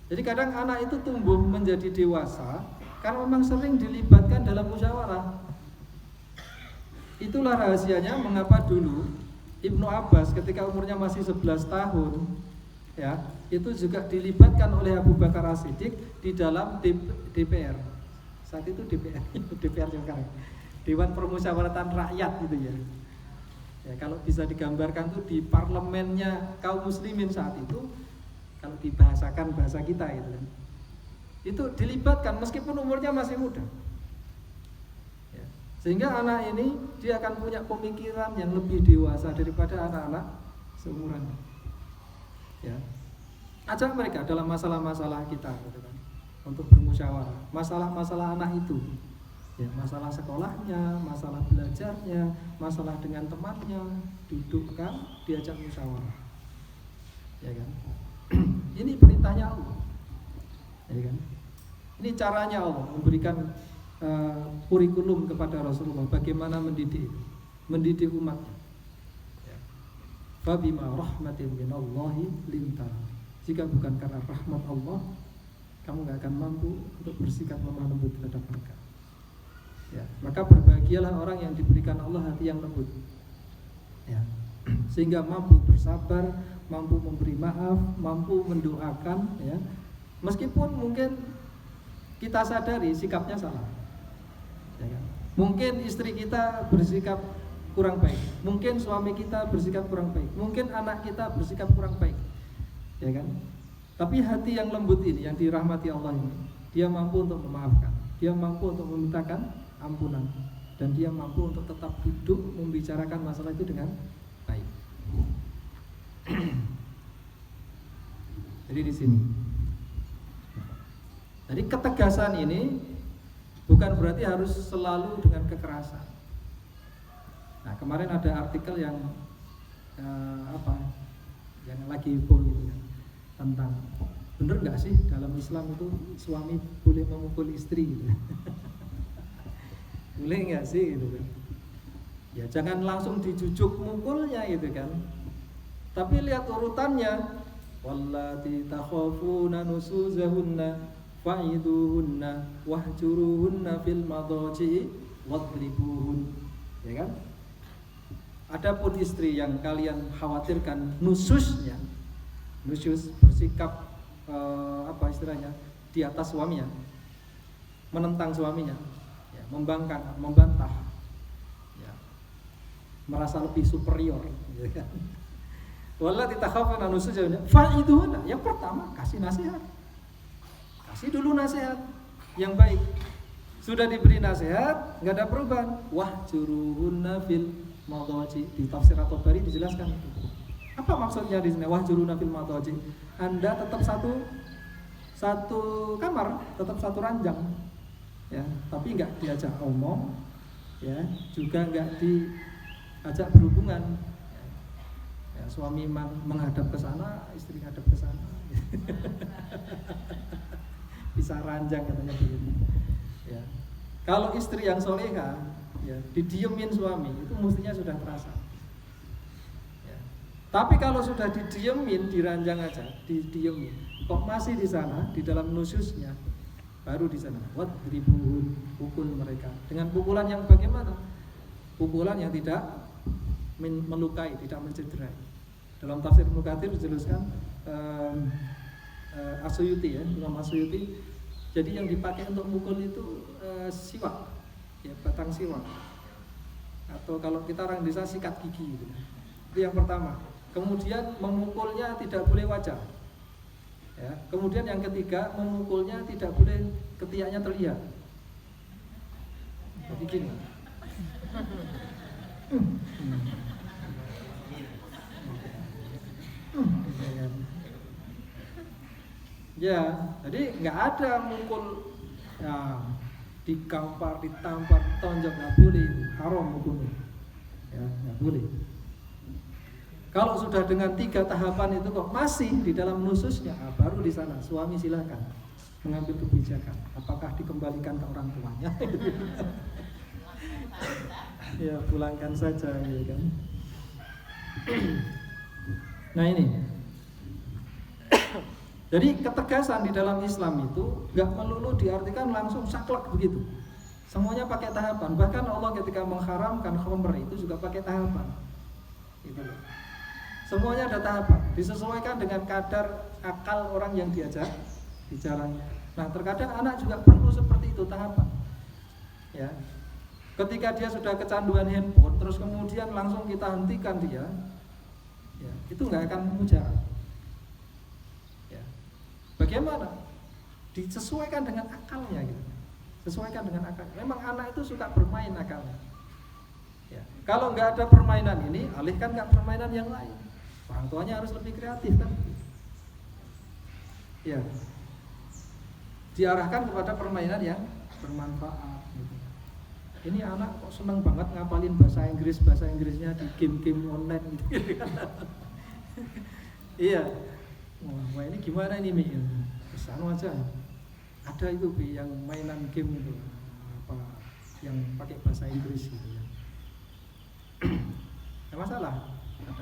Jadi kadang anak itu tumbuh menjadi dewasa karena memang sering dilibatkan dalam musyawarah. Itulah rahasianya mengapa dulu Ibnu Abbas ketika umurnya masih 11 tahun, ya, itu juga dilibatkan oleh Abu Bakar As-Siddiq di dalam DPR. Saat itu DPR, DPR sekarang, Dewan Permusyawaratan Rakyat gitu ya. Ya, kalau bisa digambarkan tuh di parlemennya kaum muslimin saat itu, kalau dibahasakan bahasa kita gitu kan. Itu dilibatkan meskipun umurnya masih muda. Ya, sehingga anak ini dia akan punya pemikiran yang lebih dewasa daripada anak-anak seumurannya. Ya, ajak mereka dalam masalah-masalah kita gitu kan, untuk bermusyawarah. Masalah-masalah anak itu, ya, masalah sekolahnya, masalah belajarnya, masalah dengan temannya, dudukkan, diajak musyawarah, ya kan. Ini perintahnya Allah, ya kan. Ini caranya Allah memberikan kurikulum kepada Rasulullah bagaimana mendidik umatnya. Fabima rahmatin minallahi lintar. Jika bukan karena rahmat Allah, kamu gak akan mampu untuk bersikap lemah lembut terhadap mereka. Ya, maka berbahagialah orang yang diberikan Allah hati yang lembut. Ya, sehingga mampu bersabar, mampu memberi maaf, mampu mendoakan. Ya, meskipun mungkin kita sadari sikapnya salah. Ya, kan? Mungkin istri kita bersikap kurang baik, mungkin suami kita bersikap kurang baik, mungkin anak kita bersikap kurang baik, ya kan? Tapi hati yang lembut ini, yang dirahmati Allah ini, dia mampu untuk memaafkan, dia mampu untuk memintakan ampunan, dan dia mampu untuk tetap duduk membicarakan masalah itu dengan baik. Jadi di sini, jadi ketegasan ini bukan berarti harus selalu dengan kekerasan. Nah, kemarin ada artikel yang yang lagi heboh gitu ya, tentang bener nggak sih dalam Islam itu suami boleh memukul istri gitu. Boleh nggak sih gitu kan? Ya jangan langsung dijujuk mukulnya gitu kan. Tapi lihat urutannya, wallati takhafuna nusuzahunna fa'iduhunna wahjuruhunna fil madaji wadribuhun, ya kan? Adapun istri yang kalian khawatirkan nusyus bersikap istilahnya di atas suaminya, menentang suaminya, ya, membantah, ya, merasa lebih superior, gitu kan. Wallati takhafuna nusuzahunna fa'iduhunna, yang pertama kasih nasihat, kasih dulu nasihat yang baik. Sudah diberi nasihat, nggak ada perubahan, wahjuruhunna fil madaji. Di tafsir At-Tabari dijelaskan apa maksudnya di sini wahjuruna fil madaji. Anda tetap satu kamar, tetap satu ranjang, ya, tapi nggak diajak omong, ya, juga nggak diajak berhubungan. Ya, suami menghadap ke sana, istri menghadap ke sana. Bisa ranjang katanya begini. Ya. Kalau istri yang soleha, ya, didiemin suami itu mestinya sudah terasa. Ya. Tapi kalau sudah didiemin, diranjang aja, didiemin, kok masih di sana, di dalam nusyusnya, baru di sana. Wadribuhum, pukul mereka. Dengan pukulan yang bagaimana? Pukulan yang tidak melukai, tidak mencederai. Dalam tafsir Ibnu Katsir dijelaskan As-Suyuti, ya, Imam As-Suyuti Jadi yang dipakai untuk mukul itu siwak, ya, batang siwak. Atau kalau kita orang desa sikat gigi gitu. Itu yang pertama. Kemudian memukulnya tidak boleh wajah. Ya. Kemudian yang ketiga, memukulnya tidak boleh ketiaknya terlihat. Jadi gini. Ya, jadi nggak ada mukul, ya, dikampar, ditampar, tonjok, nggak boleh, haram mukulnya, ya, nggak boleh. Kalau sudah dengan 3 tahapan itu kok masih di dalam nususnya, baru di sana suami silakan mengambil kebijakan, apakah dikembalikan ke orang tuanya, ya pulangkan saja, ya kan. Nah ini. Jadi ketegasan di dalam Islam itu nggak melulu diartikan langsung saklek begitu. Semuanya pakai tahapan. Bahkan Allah ketika mengharamkan khamr itu juga pakai tahapan. Gitu loh. Semuanya ada tahapan. Disesuaikan dengan kadar akal orang yang diajak bicaranya. Nah terkadang anak juga perlu seperti itu tahapan. Ya. Ketika dia sudah kecanduan handphone, terus kemudian langsung kita hentikan dia, ya, itu nggak akan mujarab. Bagaimana? Disesuaikan dengan akalnya gitu. Sesuaikan dengan akal. Memang anak itu suka bermain akalnya. Ya. Kalau nggak ada permainan ini, alihkan ke permainan yang lain. Orang tuanya harus lebih kreatif kan? Ya. Diarahkan kepada permainan yang bermanfaat. Gitu. Ini anak kok senang banget ngapalin bahasa Inggrisnya di game-game online gitu. Iya. Wah ini gimana ini Mi? Kesana aja. Ada itu Bi yang mainan game itu, apa yang pakai bahasa Inggris gitu ya. Nggak masalah. Ada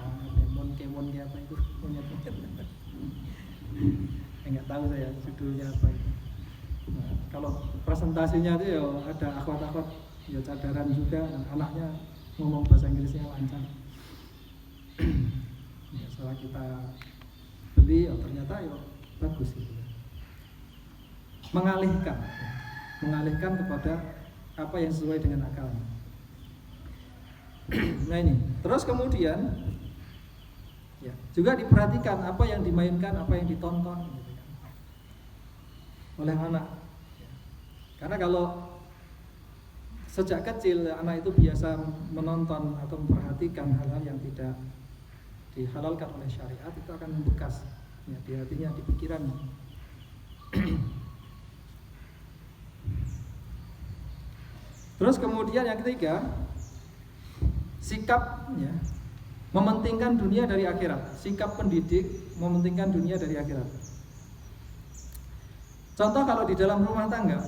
Kemon kayak apa itu monyet-monyet. Nggak tahu saya judulnya apa itu. Nah, kalau presentasinya itu ya ada akhwat-akhwat ya cadaran juga, anaknya ngomong bahasa Inggrisnya lancar. Ya, setelah kita beli, oh ternyata ya bagus gitu. Mengalihkan kepada apa yang sesuai dengan akalnya. Nah ini, terus kemudian ya, juga diperhatikan apa yang dimainkan, apa yang ditonton gitu kan, oleh anak. Karena kalau sejak kecil anak itu biasa menonton atau memperhatikan hal-hal yang tidak dihalalkan oleh syariat, itu akan membekas ya, di hatinya, di pikirannya. Terus kemudian yang ketiga, sikap ya, mementingkan dunia dari akhirat. Sikap pendidik mementingkan dunia dari akhirat. Contoh kalau di dalam rumah tangga,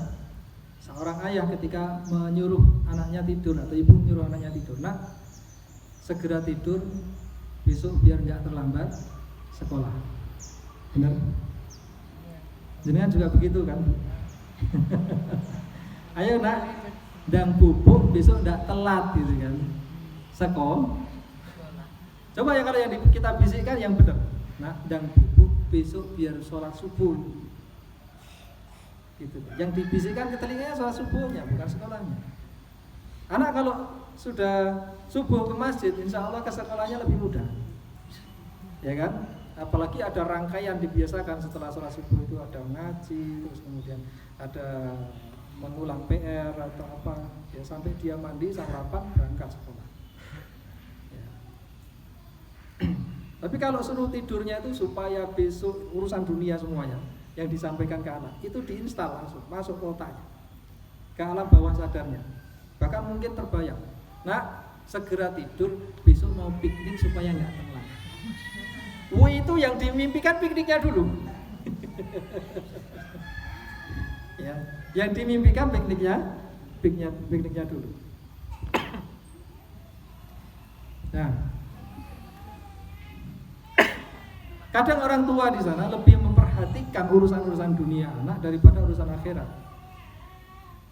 seorang ayah ketika menyuruh anaknya tidur atau ibu menyuruh anaknya tidur, nak segera tidur, besok biar nggak terlambat sekolah. Benar? Jenengan juga begitu kan? Ayo nak, dan bubuk besok nggak telat gitu kan? Sekolah. Coba ya kalau yang kita bisikkan yang benar. Nak, dan bubuk besok biar sholat subuh. Gitu. Yang dibisikkan ke telinganya sholat subuhnya, bukan sekolahnya. Anak kalau sudah subuh ke masjid, insya Allah ke sekolahnya lebih mudah, ya kan? Apalagi ada rangkaian dibiasakan setelah sholat subuh itu ada ngaji, terus kemudian ada mengulang PR atau apa, ya sampai dia mandi, sarapan, berangkat sekolah. Ya. Tapi kalau suruh tidurnya itu supaya besok urusan dunia semuanya yang disampaikan ke anak itu diinstal langsung masuk otaknya, ke alam bawah sadarnya. Bahkan mungkin terbayang, nak segera tidur, besok mau piknik supaya nggak telat. Itu yang dimimpikan pikniknya dulu. Ya, yang dimimpikan pikniknya dulu. Nah, kadang orang tua di sana lebih memperhatikan urusan-urusan dunia anak daripada urusan akhirat.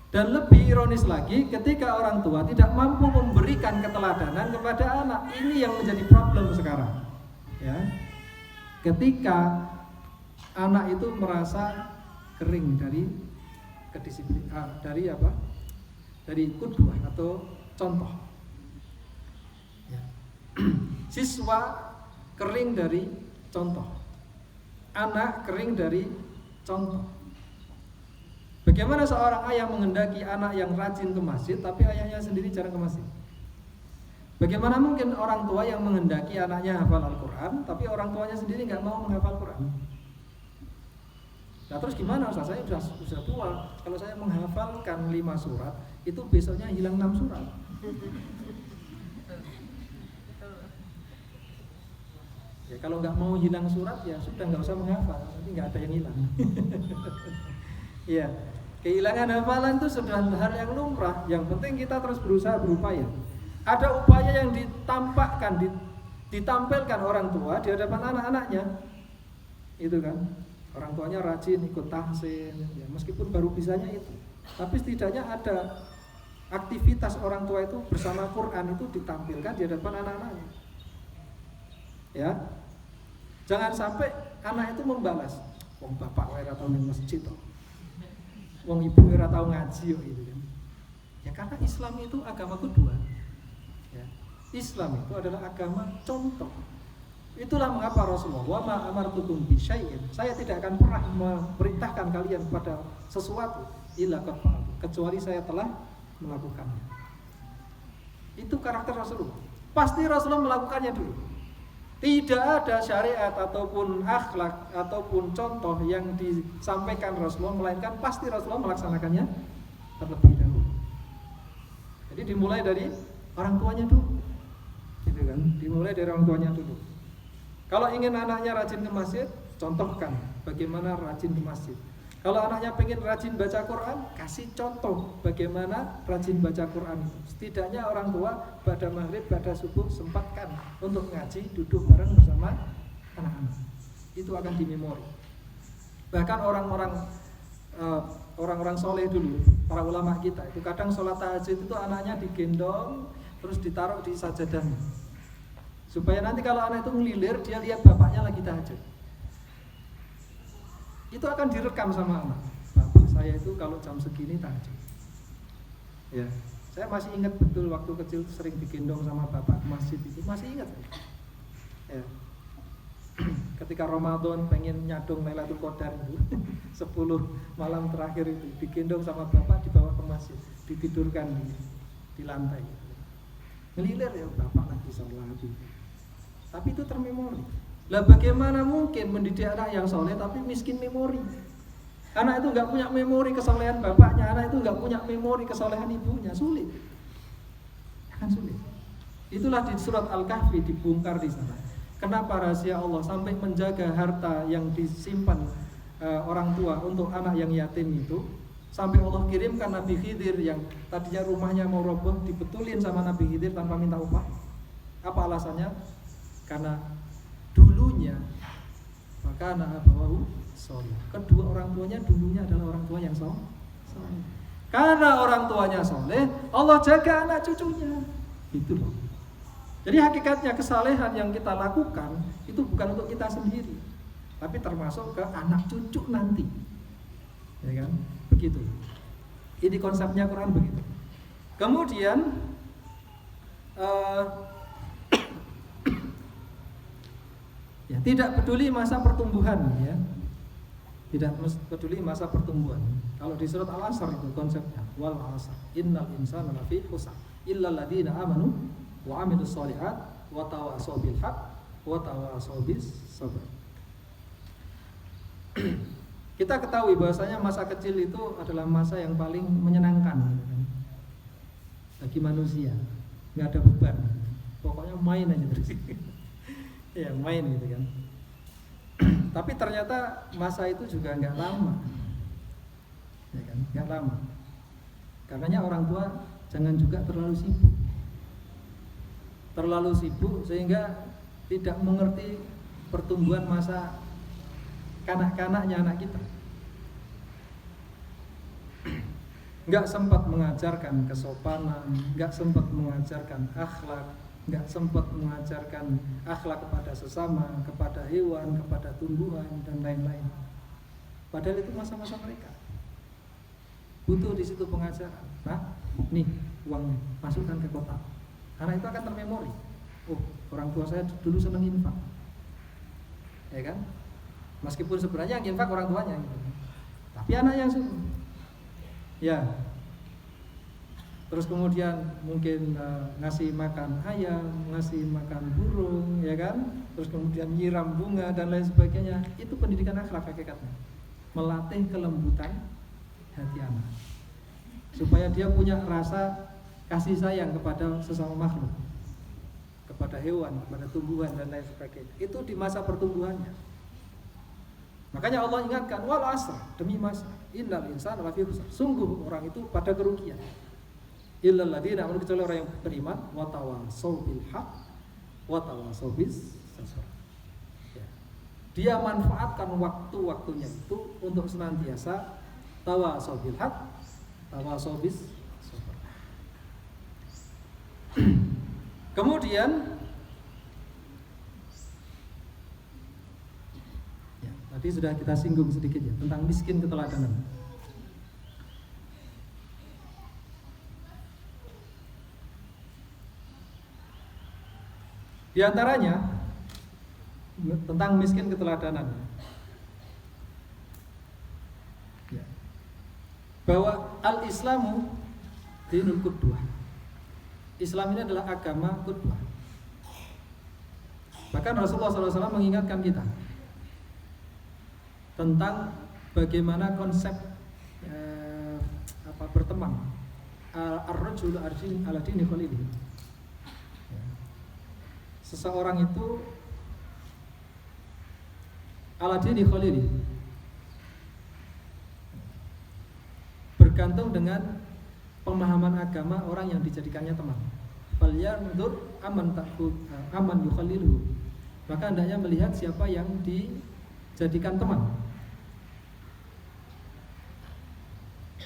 Dan lebih ironis lagi, ketika orang tua tidak mampu memberikan keteladanan kepada anak, ini yang menjadi problem sekarang. Ya, ketika anak itu merasa kering dari kedisiplin dari apa? Dari qudwah atau contoh. Ya. Siswa kering dari contoh. Anak kering dari contoh. Bagaimana seorang ayah menghendaki anak yang rajin ke masjid tapi ayahnya sendiri jarang ke masjid? Bagaimana mungkin orang tua yang menghendaki anaknya hafal Al-Quran tapi orang tuanya sendiri nggak mau menghafal Quran? Nah terus gimana? Saya sudah tua. Kalau saya menghafalkan 5 surat, itu besoknya hilang 6 surat. Ya kalau nggak mau hilang surat ya sudah nggak usah menghafal, nanti nggak ada yang hilang. Ya, kehilangan hafalan itu sudah hal yang lumrah. Yang penting kita terus berusaha berupaya. Ada upaya yang ditampakkan, ditampilkan orang tua di hadapan anak-anaknya, itu kan. Orang tuanya rajin ikut tahsin, ya, meskipun baru bisanya itu, tapi setidaknya ada aktivitas orang tua itu bersama Quran itu ditampilkan di hadapan anak-anaknya. Ya, jangan sampai anak itu membalas, wong bapak ora tau ning masjid toh, wong ibu ora tau ngaji yo gitu kan. Ya karena Islam itu agama kedua. Ya, Islam itu adalah agama contoh. Itulah mengapa Rasulullah wa ma amartukum bi syai'in, saya tidak akan pernah memerintahkan kalian pada sesuatu illa qad fa'altu, kecuali saya telah melakukannya. Itu karakter Rasulullah. Pasti Rasulullah melakukannya dulu. Tidak ada syariat ataupun akhlak ataupun contoh yang disampaikan Rasulullah melainkan pasti Rasulullah melaksanakannya terlebih dahulu. Jadi dimulai dari orang tuanya dulu. Gitu kan? Dimulai dari orang tuanya dulu. Kalau ingin anaknya rajin ke masjid, contohkan bagaimana rajin ke masjid. Kalau anaknya pengen rajin baca Quran, kasih contoh bagaimana rajin baca Quran itu. Setidaknya orang tua pada maghrib, pada subuh sempatkan untuk ngaji, duduk bareng bersama anak-anak. Itu akan dimemori. Bahkan orang-orang soleh dulu, para ulama kita itu kadang sholat tahajud itu anaknya digendong terus ditaruh di sajadahnya. Supaya nanti kalau anak itu ngelilir, dia lihat bapaknya lagi tahajud. Itu akan direkam sama anak. Bapak saya itu kalau jam segini tahajud. Ya, saya masih ingat betul waktu kecil sering digendong sama bapak ke masjid itu, masih ingat. Ya. Ketika Ramadan pengen nyadong Lailatul Qadar itu 10 malam terakhir itu digendong sama bapak dibawa ke masjid, ditidurkan di lantai. Ngelilir ya bapak lagi sholat. Tapi itu termemori. Lah bagaimana mungkin mendidik anak yang soleh tapi miskin memori? Anak itu nggak punya memori kesolehan bapaknya, anak itu nggak punya memori kesolehan ibunya, sulit. Akan sulit. Itulah di surat Al-Kahfi dibongkar di sana. Kenapa rahasia Allah sampai menjaga harta yang disimpan orang tua untuk anak yang yatim itu, sampai Allah kirimkan Nabi Khidir yang tadinya rumahnya mau roboh dibetulin sama Nabi Khidir tanpa minta upah. Apa alasannya? Karena dulunya maka anak abawahu soleh. Kedua orang tuanya dulunya adalah orang tua yang soleh. Karena orang tuanya soleh, Allah jaga anak cucunya. Itu loh. Jadi hakikatnya kesalehan yang kita lakukan itu bukan untuk kita sendiri, tapi termasuk ke anak cucu nanti. Ya kan? Begitu. Ini konsepnya Quran begitu. Kemudian ya, tidak peduli masa pertumbuhan ya. Tidak peduli masa pertumbuhan. Kalau di surat Al-Asr itu konsepnya wal 'asr innal insana lafi khusr illa alladziina amanu wa 'amilus shalihat wa tawashaw bil haqq wa tawashaw bis sabr. Kita ketahui bahwasanya masa kecil itu adalah masa yang paling menyenangkan bagi manusia. Enggak ada beban. Pokoknya main aja terus. Ya main gitu kan. Tapi ternyata masa itu juga nggak lama, ya kan? Nggak lama. Karenanya orang tua jangan juga terlalu sibuk sehingga tidak mengerti pertumbuhan masa kanak-kanaknya anak kita. Nggak sempat mengajarkan kesopanan, nggak sempat mengajarkan akhlak, nggak sempat mengajarkan akhlak kepada sesama, kepada hewan, kepada tumbuhan dan lain-lain. Padahal itu masa-masa mereka. butuh di situ pengajaran. Nah, nih uangnya, masukkan ke kotak. Anak itu akan termemori. Oh, orang tua saya dulu senang infak, ya kan? Meskipun sebenarnya yang infak orang tuanya, gitu. Tapi anak yang suruh. Ya. Terus kemudian mungkin ngasih makan ayam, ngasih makan burung, ya kan? Terus kemudian nyiram bunga dan lain sebagainya. Itu pendidikan akhlak hakikatnya. Melatih kelembutan hati anak, supaya dia punya rasa kasih sayang kepada sesama makhluk, kepada hewan, kepada tumbuhan dan lain sebagainya. Itu di masa pertumbuhannya. Makanya Allah ingatkan, wal asr, demi masa, innal insana lafi khusr. Sungguh orang itu pada kerugian. Illal ladzina amanu, kecuali orang yang beriman, wa tawassaw bil haqq wa tawassaw bis sabr. Ya. Dia manfaatkan waktu-waktunya itu untuk senantiasa tawassaw bil haqq, tawassaw bis sabr. Kemudian ya, tadi sudah kita singgung sedikit ya tentang miskin keteladanan. Di antaranya tentang miskin keteladanan, ya, bahwa al-Islamu dinul qudwah. Islam ini adalah agama qudwah. Bahkan Rasulullah SAW mengingatkan kita tentang bagaimana konsep berteman. Ar-rajulu ala dini khalilihi. Seseorang itu ala dini khalili, bergantung dengan pemahaman agama orang yang dijadikannya teman. Falyanzur aman yukhalilu. Maka hendaknya melihat siapa yang dijadikan teman.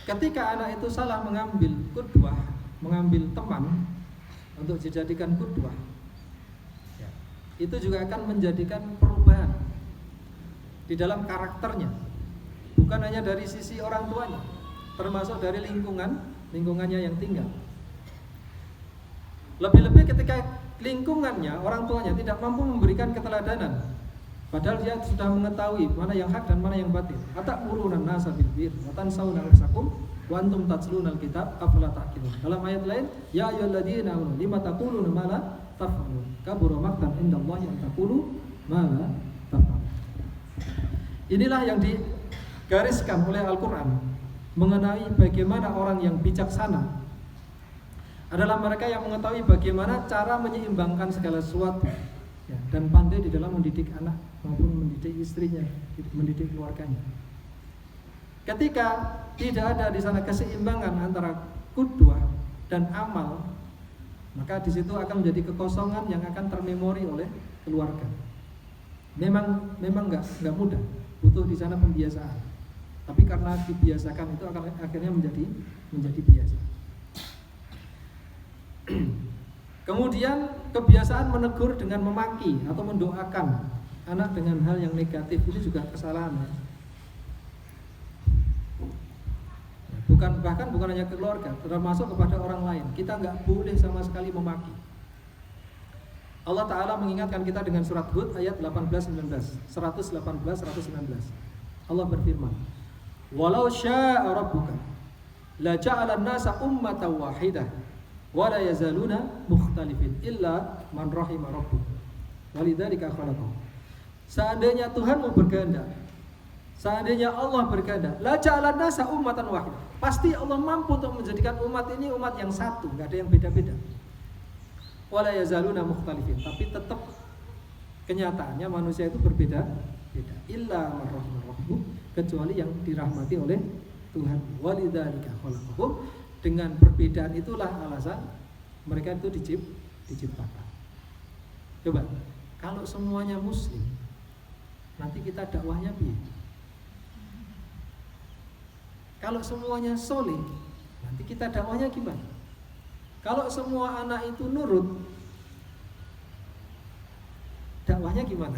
Ketika anak itu salah mengambil qudwah, mengambil teman untuk dijadikan qudwah, itu juga akan menjadikan perubahan di dalam karakternya, bukan hanya dari sisi orang tuanya, termasuk dari lingkungannya yang tinggal. Lebih-lebih ketika lingkungannya, orang tuanya tidak mampu memberikan keteladanan, padahal dia sudah mengetahui mana yang hak dan mana yang batil. Atamuruna nasa bil birri wa tansawna anfusakum wa antum tatlunal kitab afala taqilun. Dalam ayat lain, ya ayyuhalladzina amanu lima taquluna ma la taf'alun kabura maqtan indallahi an taqulu ma la taf'alun. Inilah yang digariskan oleh Al-Qur'an mengenai bagaimana orang yang bijaksana adalah mereka yang mengetahui bagaimana cara menyeimbangkan segala sesuatu, ya, dan pandai di dalam mendidik anak maupun mendidik istrinya, mendidik keluarganya. Ketika tidak ada di sana keseimbangan antara qudwah dan amal, maka di situ akan menjadi kekosongan yang akan termemori oleh keluarga. Memang nggak mudah, butuh di sana pembiasaan. Tapi karena dibiasakan itu akan akhirnya menjadi biasa. Kemudian kebiasaan menegur dengan memaki atau mendoakan anak dengan hal yang negatif itu juga kesalahan, ya. Bukan hanya ke keluarga, termasuk kepada orang lain. Kita nggak boleh sama sekali memaki. Allah Ta'ala mengingatkan kita dengan surat Hud ayat 18-19, 118-119. Allah berfirman, walau syaa rabbuka la ja'alan nasa ummatan wahidah wa la yazaluna mukhtalifin illa man rahima rabbuk walidzalika khalaqahum. Seandainya Tuhanmu berkehendak, seandainya Allah berkehendak, la ja'alan nasa ummatan wahidah, pasti Allah mampu untuk menjadikan umat ini umat yang satu, nggak ada yang beda-beda. Wala yazaluna mukhtalifin, tapi tetap kenyataannya manusia itu berbeda-beda. Illa man rahima rabbuk, kecuali yang dirahmati oleh Tuhan. Walidzalika khalaqahum, dengan perbedaan itulah alasan mereka itu diciptakan. Coba, kalau semuanya muslim, nanti kita dakwahnya piye? Kalau semuanya soleh, nanti kita dakwahnya gimana? Kalau semua anak itu nurut, dakwahnya gimana?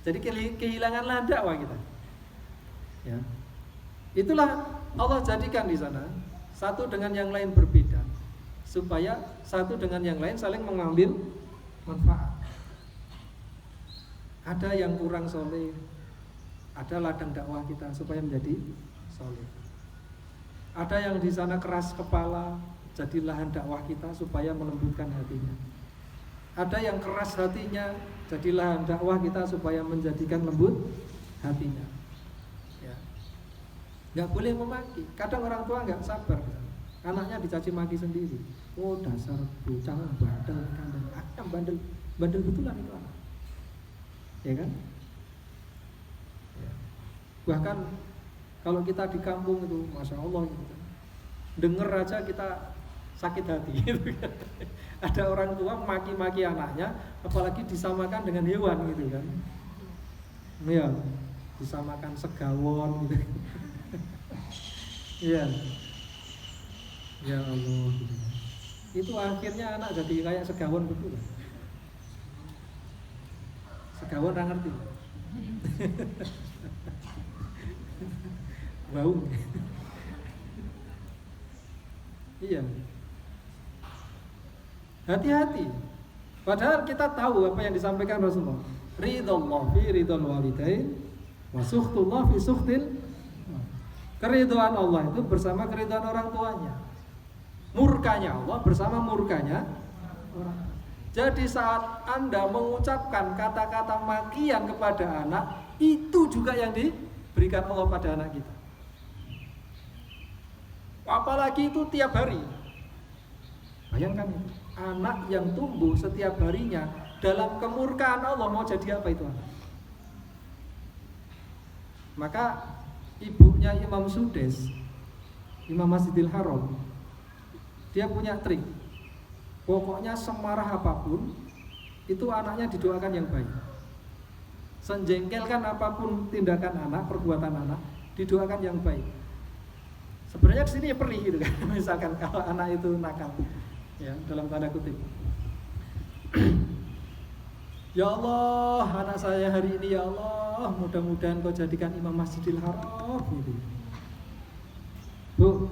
Jadi kehilanganlah dakwah kita. Ya. Itulah Allah jadikan di sana satu dengan yang lain berbeda, supaya satu dengan yang lain saling mengambil manfaat. Ada yang kurang soleh, ada ladang dakwah kita supaya menjadi soleh. Ada yang di sana keras kepala, jadi lahan dakwah kita supaya melembutkan hatinya. Ada yang keras hatinya, jadi lahan dakwah kita supaya menjadikan lembut hatinya. Ya. Nggak boleh memaki. Kadang orang tua nggak sabar, anaknya dicaci maki sendiri. Oh dasar bocah bandel, akan bandel betulan itu anak. Ya kan? Ya. Bahkan kalau kita di kampung itu, masya Allah gitu kan, denger aja kita sakit hati gitu kan. Ada orang tua maki-maki anaknya, apalagi disamakan dengan hewan gitu kan. Ya, disamakan segawon gitu. Iya. Ya Allah gitu. Itu akhirnya anak jadi kayak segawon betul. Segawon nggak ngerti. Bau. Iya. Hati-hati. Padahal kita tahu apa yang disampaikan Rasulullah. Ridallah fi ridal walidain wa sukhtullah fi sukhtil. Keridhaan Allah itu bersama keridhaan orang tuanya. Murkanya Allah bersama murkanya orang. Jadi saat Anda mengucapkan kata-kata makian kepada anak, itu juga yang diberikan Allah pada anak kita. Apalagi itu tiap hari. Bayangkan itu, anak yang tumbuh setiap harinya dalam kemurkaan Allah, mau jadi apa itu anak? Maka ibunya Imam Sudes, Imam Masjidil Haram, dia punya trik. Pokoknya semarah apapun, itu anaknya didoakan yang baik. Senjengkelkan apapun tindakan anak, perbuatan anak, didoakan yang baik. Sebenarnya di sini ya perih gitu kan. Misalkan kalau anak itu nakal, ya dalam tanda kutip. Ya Allah, anak saya hari ini ya Allah, mudah-mudahan kau jadikan Imam Masjidil Haram gitu. Bu,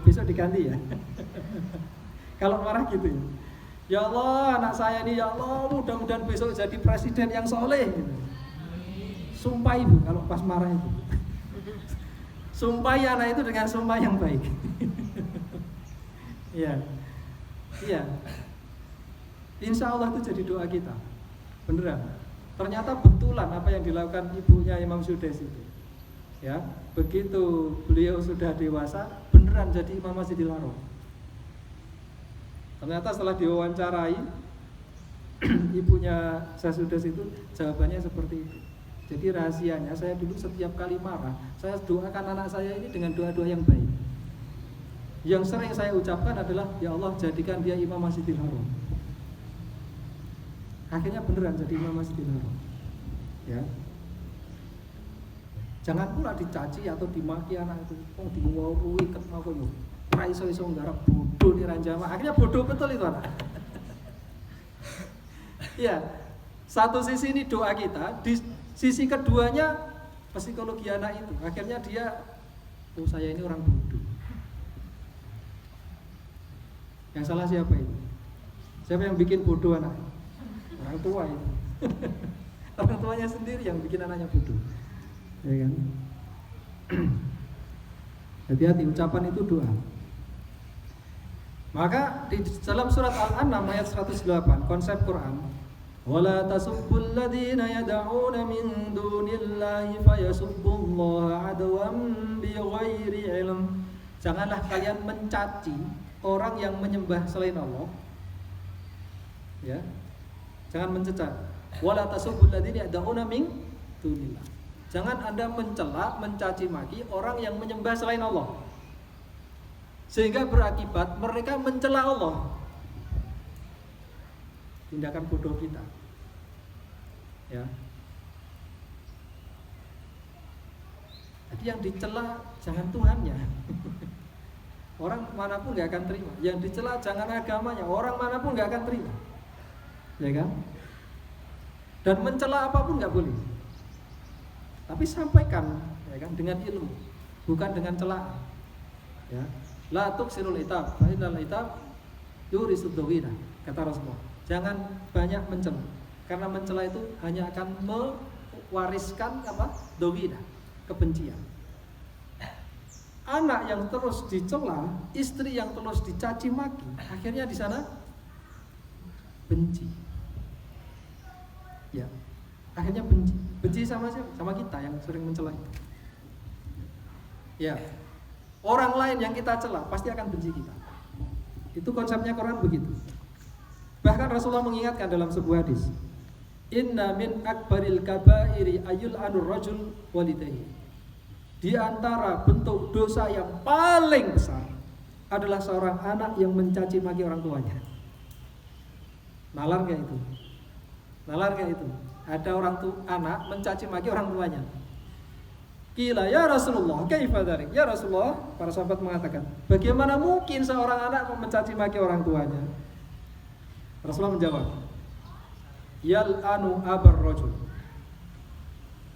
besok diganti ya. Kalau marah gitu ya. Ya Allah, anak saya ini ya Allah, mudah-mudahan besok jadi presiden yang soleh gitu. Sumpah ibu kalau pas marah itu. Sumpah anak itu dengan sumpah yang baik. Iya. Iya. Insya Allah itu jadi doa kita. Beneran. Ternyata betulan apa yang dilakukan ibunya Imam Sudes itu. Ya, begitu beliau sudah dewasa, beneran jadi Imam Masjidil Haram. Ternyata setelah diwawancarai ibunya Syekh Sudes itu, jawabannya seperti itu. Jadi rahasianya, saya dulu setiap kali marah, saya doakan anak saya ini dengan doa-doa yang baik. Yang sering saya ucapkan adalah, ya Allah jadikan dia Imam Masjidil Haram. Akhirnya beneran jadi Imam Masjidil Haram. Ya. Jangan pula dicaci atau dimaki anak itu. Oh diwarui ketemu yo. Ora iso-iso nggarap bodoh nih ranjama. Akhirnya bodoh betul itu anak. Ya. Satu sisi ini doa kita, di sisi keduanya psikologi anak itu. Akhirnya dia, oh saya ini orang bodoh. Yang salah siapa itu? Siapa yang bikin bodoh anak? Orang tua itu. Orang tuanya sendiri yang bikin anaknya bodoh. Ya kan? Hati-hati, ucapan itu doa. Maka di dalam surat Al-An'am ayat 108, konsep Quran, wala tasubbul ladzina yad'una min dunillahi fayasubbullaha adwan bighairi ilm. Janganlah kalian mencaci orang yang menyembah selain Allah. Ya. Jangan mencecat. Wala tasubbul ladzina yad'una min dunillah. Jangan Anda mencela, mencaci maki orang yang menyembah selain Allah. Sehingga berakibat mereka mencela Allah. Tindakan bodoh kita. Ya. Jadi yang dicela jangan Tuhannya. Orang manapun nggak akan terima. Yang dicela jangan agamanya. Orang manapun nggak akan terima. Ya kan? Dan mencela apapun nggak boleh. Tapi sampaikan, ya, ya kan, dengan ilmu, bukan dengan celaan. Ya, la tuksirul itab, fa innal itab yurisud dawina, kata Rasulullah. Jangan banyak mencela, karena mencela itu hanya akan mewariskan apa? Dawina, kebencian. Anak yang terus dicela, istri yang terus dicaci maki, akhirnya di sana benci. Ya, akhirnya benci sama siapa? Sama kita yang sering mencela itu. Ya, orang lain yang kita cela pasti akan benci kita. Itu konsepnya Quran begitu. Bahkan Rasulullah mengingatkan dalam sebuah hadis, inna min akbaril kabairi ayul anur rajul walidayhi. Di antara bentuk dosa yang paling besar adalah seorang anak yang mencaci maki orang tuanya. Nalar gak itu? Nalar gak itu? Ada orang anak mencaci maki orang tuanya. Qila ya Rasulullah, kaifa dzalik? Ya Rasulullah, para sahabat mengatakan, bagaimana mungkin seorang anak mencaci maki orang tuanya? Rasulullah menjawab, yal'anu abar rajul,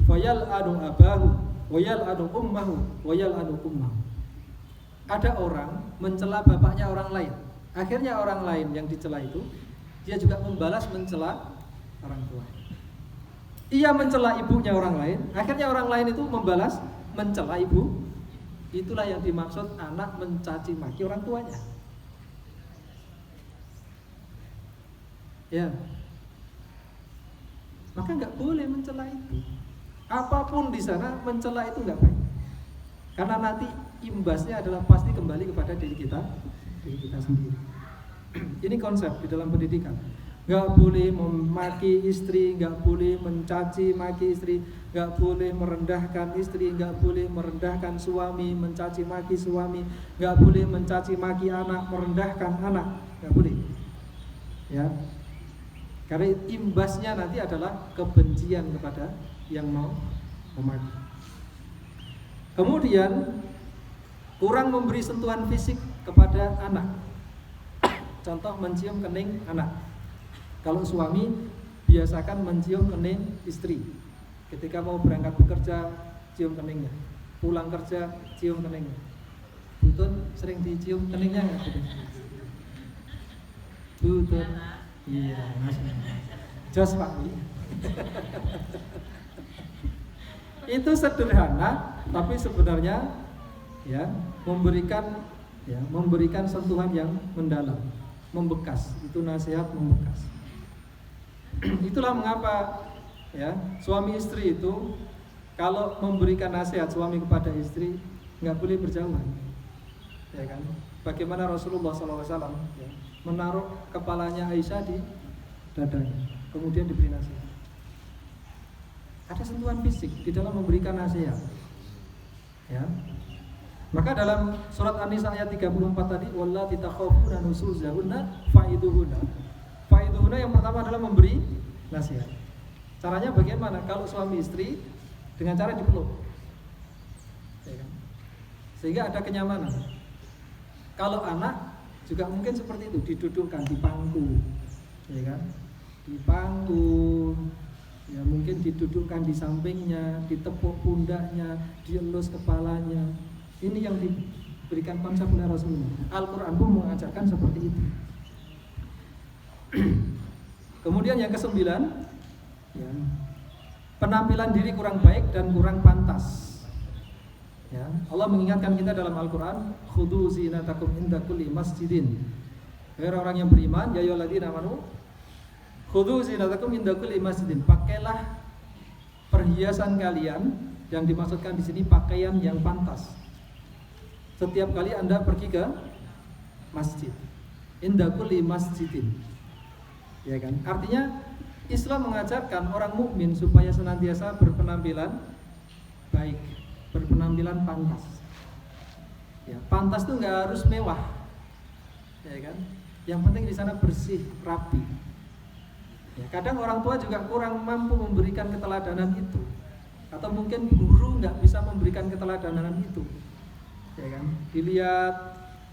fayal'anu abahu, wayal'anu ummahu, wayal'anu ummahu. Ada orang mencela bapaknya orang lain. Akhirnya orang lain yang dicela itu, dia juga membalas mencela orang tua. Ia mencela ibunya orang lain, akhirnya orang lain itu membalas mencela ibu. Itulah yang dimaksud anak mencaci maki orang tuanya. Ya, maka nggak boleh mencela itu. Apapun di sana mencela itu nggak baik. Karena nanti imbasnya adalah pasti kembali kepada diri kita sendiri. Ini konsep di dalam pendidikan. Nggak boleh memaki istri, nggak boleh mencaci maki istri, nggak boleh merendahkan istri, nggak boleh merendahkan suami, mencaci maki suami, nggak boleh mencaci maki anak, merendahkan anak, nggak boleh. Ya. Karena imbasnya nanti adalah kebencian kepada yang mau memaki. Kemudian kurang memberi sentuhan fisik kepada anak. Contoh mencium kening anak. Kalau suami biasakan mencium kening istri. Ketika mau berangkat bekerja cium keningnya. Pulang kerja cium keningnya. Butun sering dicium keningnya nggak? Butun. Iya, jos Pak. Itu sederhana, tapi sebenarnya ya memberikan sentuhan yang mendalam, membekas. Itu nasihat membekas. Itulah mengapa ya suami istri itu kalau memberikan nasihat suami kepada istri nggak boleh berjauhan, ya kan? Bagaimana Rasulullah SAW ya, menaruh kepalanya Aisyah di dadanya, kemudian diberi nasihat. Ada sentuhan fisik di dalam memberikan nasihat. Ya. Maka dalam surat An-Nisa ayat 34 tadi, wallati takhafuna nusuzahunna fa'iduhunna. Fa'iduhunna yang pertama adalah memberi nasihat. Caranya bagaimana? Kalau suami istri dengan cara dipeluk. Ya kan? Sehingga ada kenyamanan. Kalau anak juga mungkin seperti itu, didudukkan di pangku, ya kan? Di pangku, ya mungkin didudukkan di sampingnya, ditepuk pundaknya, dielus kepalanya. Ini yang diberikan konsep oleh Rasulullah. Al-Quran pun mengajarkan seperti itu. Kemudian yang ke-9, ya, penampilan diri kurang baik dan kurang pantas. Ya, Allah mengingatkan kita dalam Al-Quran, khudhu zinatakum inda kulli masjidin. Orang-orang yang beriman, ya ayyuhalladzina amanu, khudhu zinatakum inda kulli masjidin. Pakailah perhiasan kalian, yang dimaksudkan di sini pakaian yang pantas. Setiap kali Anda pergi ke masjid, inda kulli masjidin. Ya kan? Artinya Islam mengajarkan orang mukmin supaya senantiasa berpenampilan baik, berpenampilan pantas. Ya, pantas itu nggak harus mewah, ya kan? Yang penting di sana bersih, rapi. Ya, kadang orang tua juga kurang mampu memberikan keteladanan itu, atau mungkin guru nggak bisa memberikan keteladanan itu, ya kan? Dilihat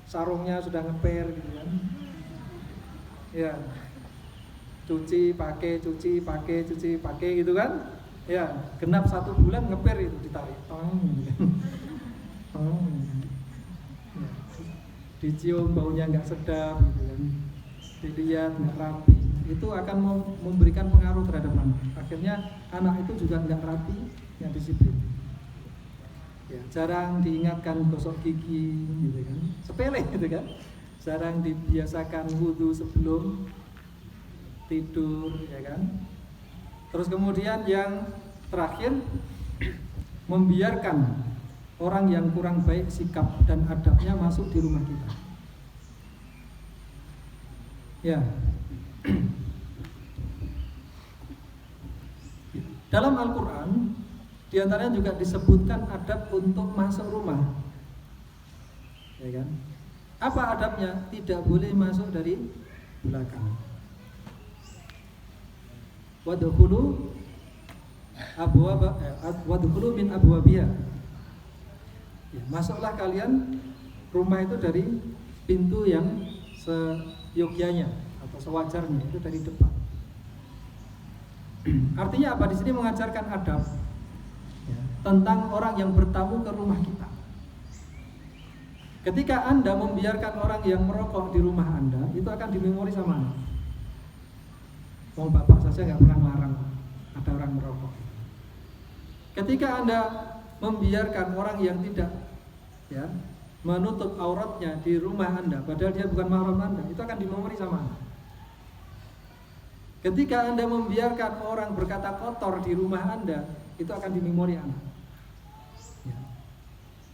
sarungnya sudah ngeper, gitu kan? Ya, cuci pakai gitu kan? Ya, genap 1 bulan ngepir itu ditarik. Ya. Dicium baunya nggak sedap gitu kan. Dilihat nggak rapi. Itu akan memberikan pengaruh terhadap anak. Akhirnya anak itu juga nggak rapi, nggak disiplin. Ya, jarang diingatkan gosok gigi gitu kan. Sepele gitu kan. Jarang dibiasakan wudu sebelum tidur ya kan. Terus kemudian yang terakhir, membiarkan orang yang kurang baik sikap dan adabnya masuk di rumah kita. Ya. Dalam Al-Quran diantaranya juga disebutkan adab untuk masuk rumah, ya kan? Apa adabnya? Tidak boleh masuk dari belakang. Wadkhulu min abwabiha. Ya, masuklah kalian rumah itu dari pintu yang seyogyanya atau sewajarnya, itu dari depan. Artinya apa? Di sini mengajarkan adab ya, tentang orang yang bertamu ke rumah kita. Ketika Anda membiarkan orang yang merokok di rumah Anda, itu akan dimemori sama anak. Wong bapak saja nggak pernah melarang ada orang merokok. Ketika Anda membiarkan orang yang tidak ya menutup auratnya di rumah Anda, padahal dia bukan mahram Anda, itu akan dimemori sama anak. Ketika Anda membiarkan orang berkata kotor di rumah Anda, itu akan dimemori anak. Ya.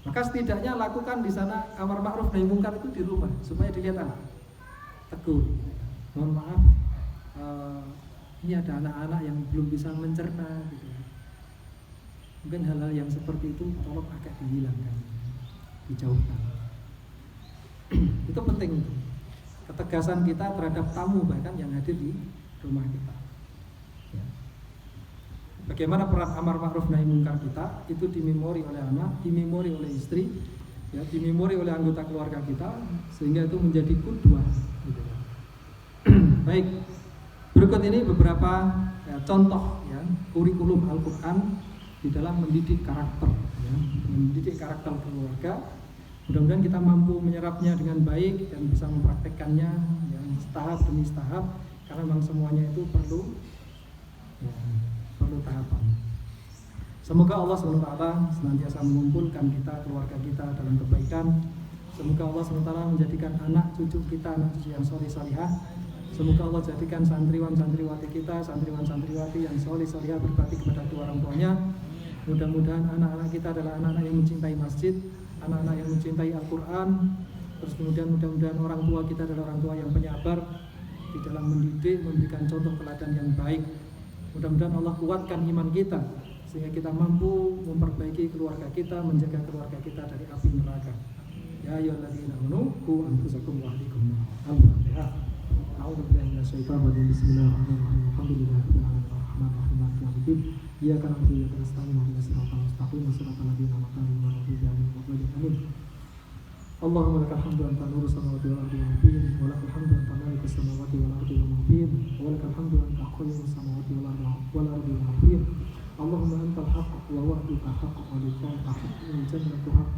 Maka setidaknya lakukan di sana amar ma'ruf nahi mungkar itu di rumah supaya dilihat anak. Tegur. Mohon maaf, ini ada anak-anak yang belum bisa mencerna. Gitu. Mungkin hal-hal yang seperti itu tolong agak dihilangkan, dijauhkan. Itu penting itu. Ketegasan kita terhadap tamu bahkan yang hadir di rumah kita. Ya. Bagaimana peran amar ma'ruf nahi mungkar kita itu dimemori oleh anak, dimemori oleh istri, ya, dimemori oleh anggota keluarga kita, sehingga itu menjadi qudwah. Gitu. Baik, berikut ini beberapa ya, contoh ya, kurikulum Al-Quran di dalam mendidik karakter, ya, mendidik karakter keluarga. Mudah-mudahan kita mampu menyerapnya dengan baik dan bisa mempraktekkannya ya, tahap demi tahap. Karena memang semuanya itu perlu tahapan. Semoga Allah SWT senantiasa mengumpulkan kita, keluarga kita dalam kebaikan. Semoga Allah SWT menjadikan anak cucu kita anak cucu yang soleh-solihah. Semoga Allah jadikan santriwan-santriwati kita, santriwan-santriwati yang soleh-solihah berbakti kepada kedua orang tuanya. Mudah-mudahan anak-anak kita adalah anak-anak yang mencintai masjid, anak-anak yang mencintai Al-Quran. Terus kemudian mudah-mudahan orang tua kita adalah orang tua yang penyabar di dalam mendidik, memberikan contoh teladan yang baik. Mudah-mudahan Allah kuatkan iman kita sehingga kita mampu memperbaiki keluarga kita, menjaga keluarga kita dari api neraka. Ya ayyuhalladzina amanu qu anfusakum wa ahlikum nar. Al-Fatihah. A'udzu billahi minasyaitonir rajim. Bismillahirrahmanirrahim. Alhamdulillahirabbil alamin arrahmanirrahim maliki yaumiddin. Iyyaka na'budu wa iyyaka nasta'in ihdinas siratal mustaqim siratal ladzina an'amta 'alaihim amin. Allahumma lakal hamdu anta nuru samawati wal ardi wa ma fihin wa lakal hamdu anta malikus samawati wal ardi wa ma fihin wa lakal hamdu anta qayyumus samawati wal ardi wa ma fihin. Allahumma antal haqq wa wa'duka haqq wa liqa'uka haqq wal jannatu haqq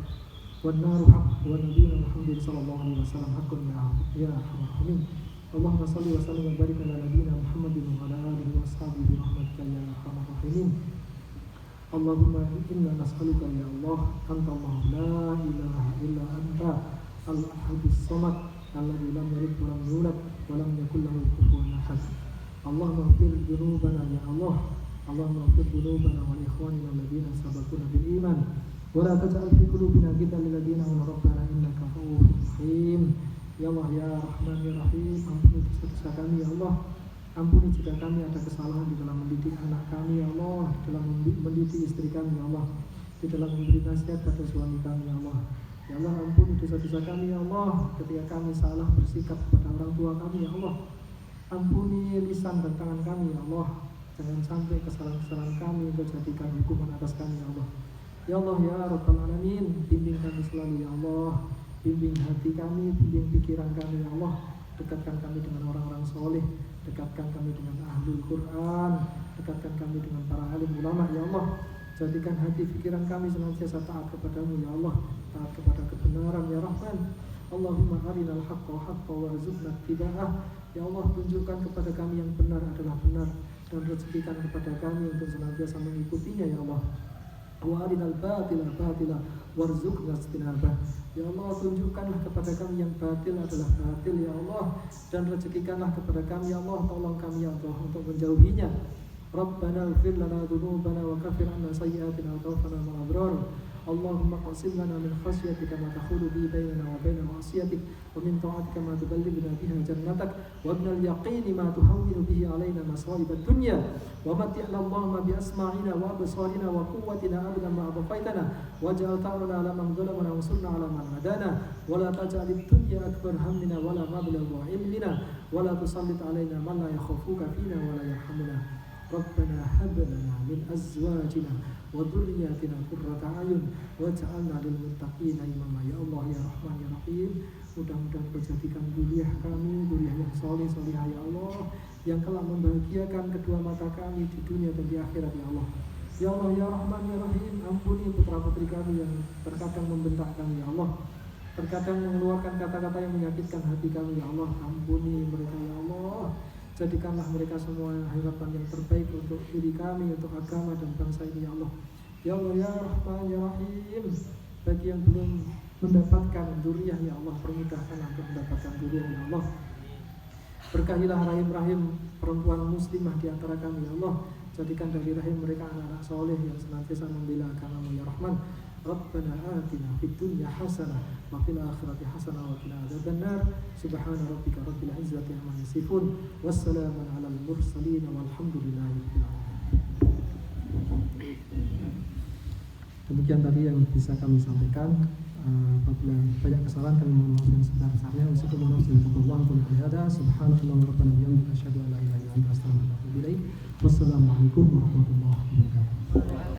wan naru haqq wa nabiyyuna Muhammadin sallallahu alaihi wasallam haqqun ya arhamar rahimin. Allahumma shalli wa sallim wa barik ala nabiyyina Muhammadin wa ala alihi wa ashabihi rahmatika ya arhamar rahimin. Allahumma inna nas'aluka ya Allah anta Allah la ilaha illa anta al-ahadus samad alladzi lam yalid wa lam yulad wa lam yakul lahu kufuwan ahad. Allahumma ighfir dzunubana ya Allah. Allahumma ighfir dzunubana wa li ikhwanina alladzina sabaquna bil iman wa la taj'al fi qulubina ghillan lil ladzina amanu rabbana innaka ra'ufur rahim. Ya Allah ya Rahman ya Rahim, ampuni dosa-dosa kami ya Allah. Ampuni jika kami ada kesalahan di dalam mendidik anak kami ya Allah, di dalam mendidik istri kami ya Allah, di dalam memberi nasihat pada suami kami ya Allah. Ya Allah, ampuni dosa-dosa kami ya Allah ketika kami salah bersikap kepada orang tua kami ya Allah. Ampuni lisan dan tangan kami ya Allah. Jangan sampai kesalahan-kesalahan kami menjadikan hukuman atas kami ya Allah. Ya Allah ya Rabbal Alamin, bimbing kami selalu ya Allah. Bimbing hati kami, bimbing pikiran kami ya Allah. dekatkan kami dengan orang-orang soleh, dekatkan kami dengan ahlul Quran, dekatkan kami dengan para alim ulama ya Allah. Jadikan hati pikiran kami senantiasa taat kepadamu ya Allah, taat kepada kebenaran ya Rahman. Allahumma arinal haqqa haqqa warzuqna ittiba'ah. Ya Allah, tunjukkan kepada kami yang benar adalah benar dan rezekikan kepada kami untuk senantiasa mengikutinya ya Allah. Wa arinal batila batila warzuqna ijtinabah. Ya Allah, tunjukkanlah kepada kami yang batil adalah batil ya Allah, dan rezekikanlah kepada kami ya Allah, tolong kami ya Allah untuk menjauhinya. Rabbana ighfir lana dzunubana wa kaffir 'anna sayyi'atina wa tawaffana ma'al abrar. Allahumma qsim lana min khashyatika ma tahulu bi bainana wa baina ma'siyatik, wa min ta'atika ma tuballighuna biha jannatak, wa min al-yaqini ma tuhawwinu bihi 'alaina masa'ib ad-dunya, wa mat'ina Allahumma bi asma'ina wa absarina wa quwwatina abadan ma abqaitana, waj'al ta'ana 'ala man zalamana wa ansurna 'ala man adana, wa la taj'al ad-dunya akbar hammina wa la mablagha 'ilmina, wa la tusallit 'alaina man la yakhafuka fina wa la yarhamuna. Rabbana hab lana min azwajina wa dhurriyyatina qurrata a'yun waj'alna lil muttaqina imama ya Allah ya Rahman ya Rahim. Mudah-mudahan Kau jadikan zuriyah kami zuriyah yang saleh salihah ya Allah, yang kelak membahagiakan kedua mata kami di dunia dan di akhirat ya Allah. Ya Allah ya Rahman ya Rahim, ampuni putra-putri kami yang terkadang membentak kami ya Allah, terkadang mengeluarkan kata-kata yang menyakitkan hati kami ya Allah. Ampuni mereka ya Allah. Jadikanlah mereka semua harapan yang terbaik untuk diri kami, untuk agama dan bangsa ini ya Allah. Ya Allah ya Rahman ya Rahim, bagi yang belum mendapatkan dzurriyyah ya Allah, permudahkanlah untuk mendapatkan dzurriyyah ya Allah. Berkahilah rahim-rahim perempuan muslimah di antara kami ya Allah. Jadikan dari rahim mereka anak-anak soleh yang senantiasa membela agama-Mu ya Rahman. Rabbana atina fid dunya hasanah wa fil akhirati hasanah wa qina adzabannar. Subhana rabbika rabbil izzati amma yasifun, wassalamun alal mursalin walhamdulillahi rabbil alamin. Demikian tadi yang bisa kami sampaikan. Apabila banyak kesalahan kami mohon maaf yang sebesar-besarnya. Subhanallah rabbana bihamdika asyhadu an la ilaha illa anta astaghfiruka wa atubu ilaik. Wassalamualaikum warahmatullahi wabarakatuh.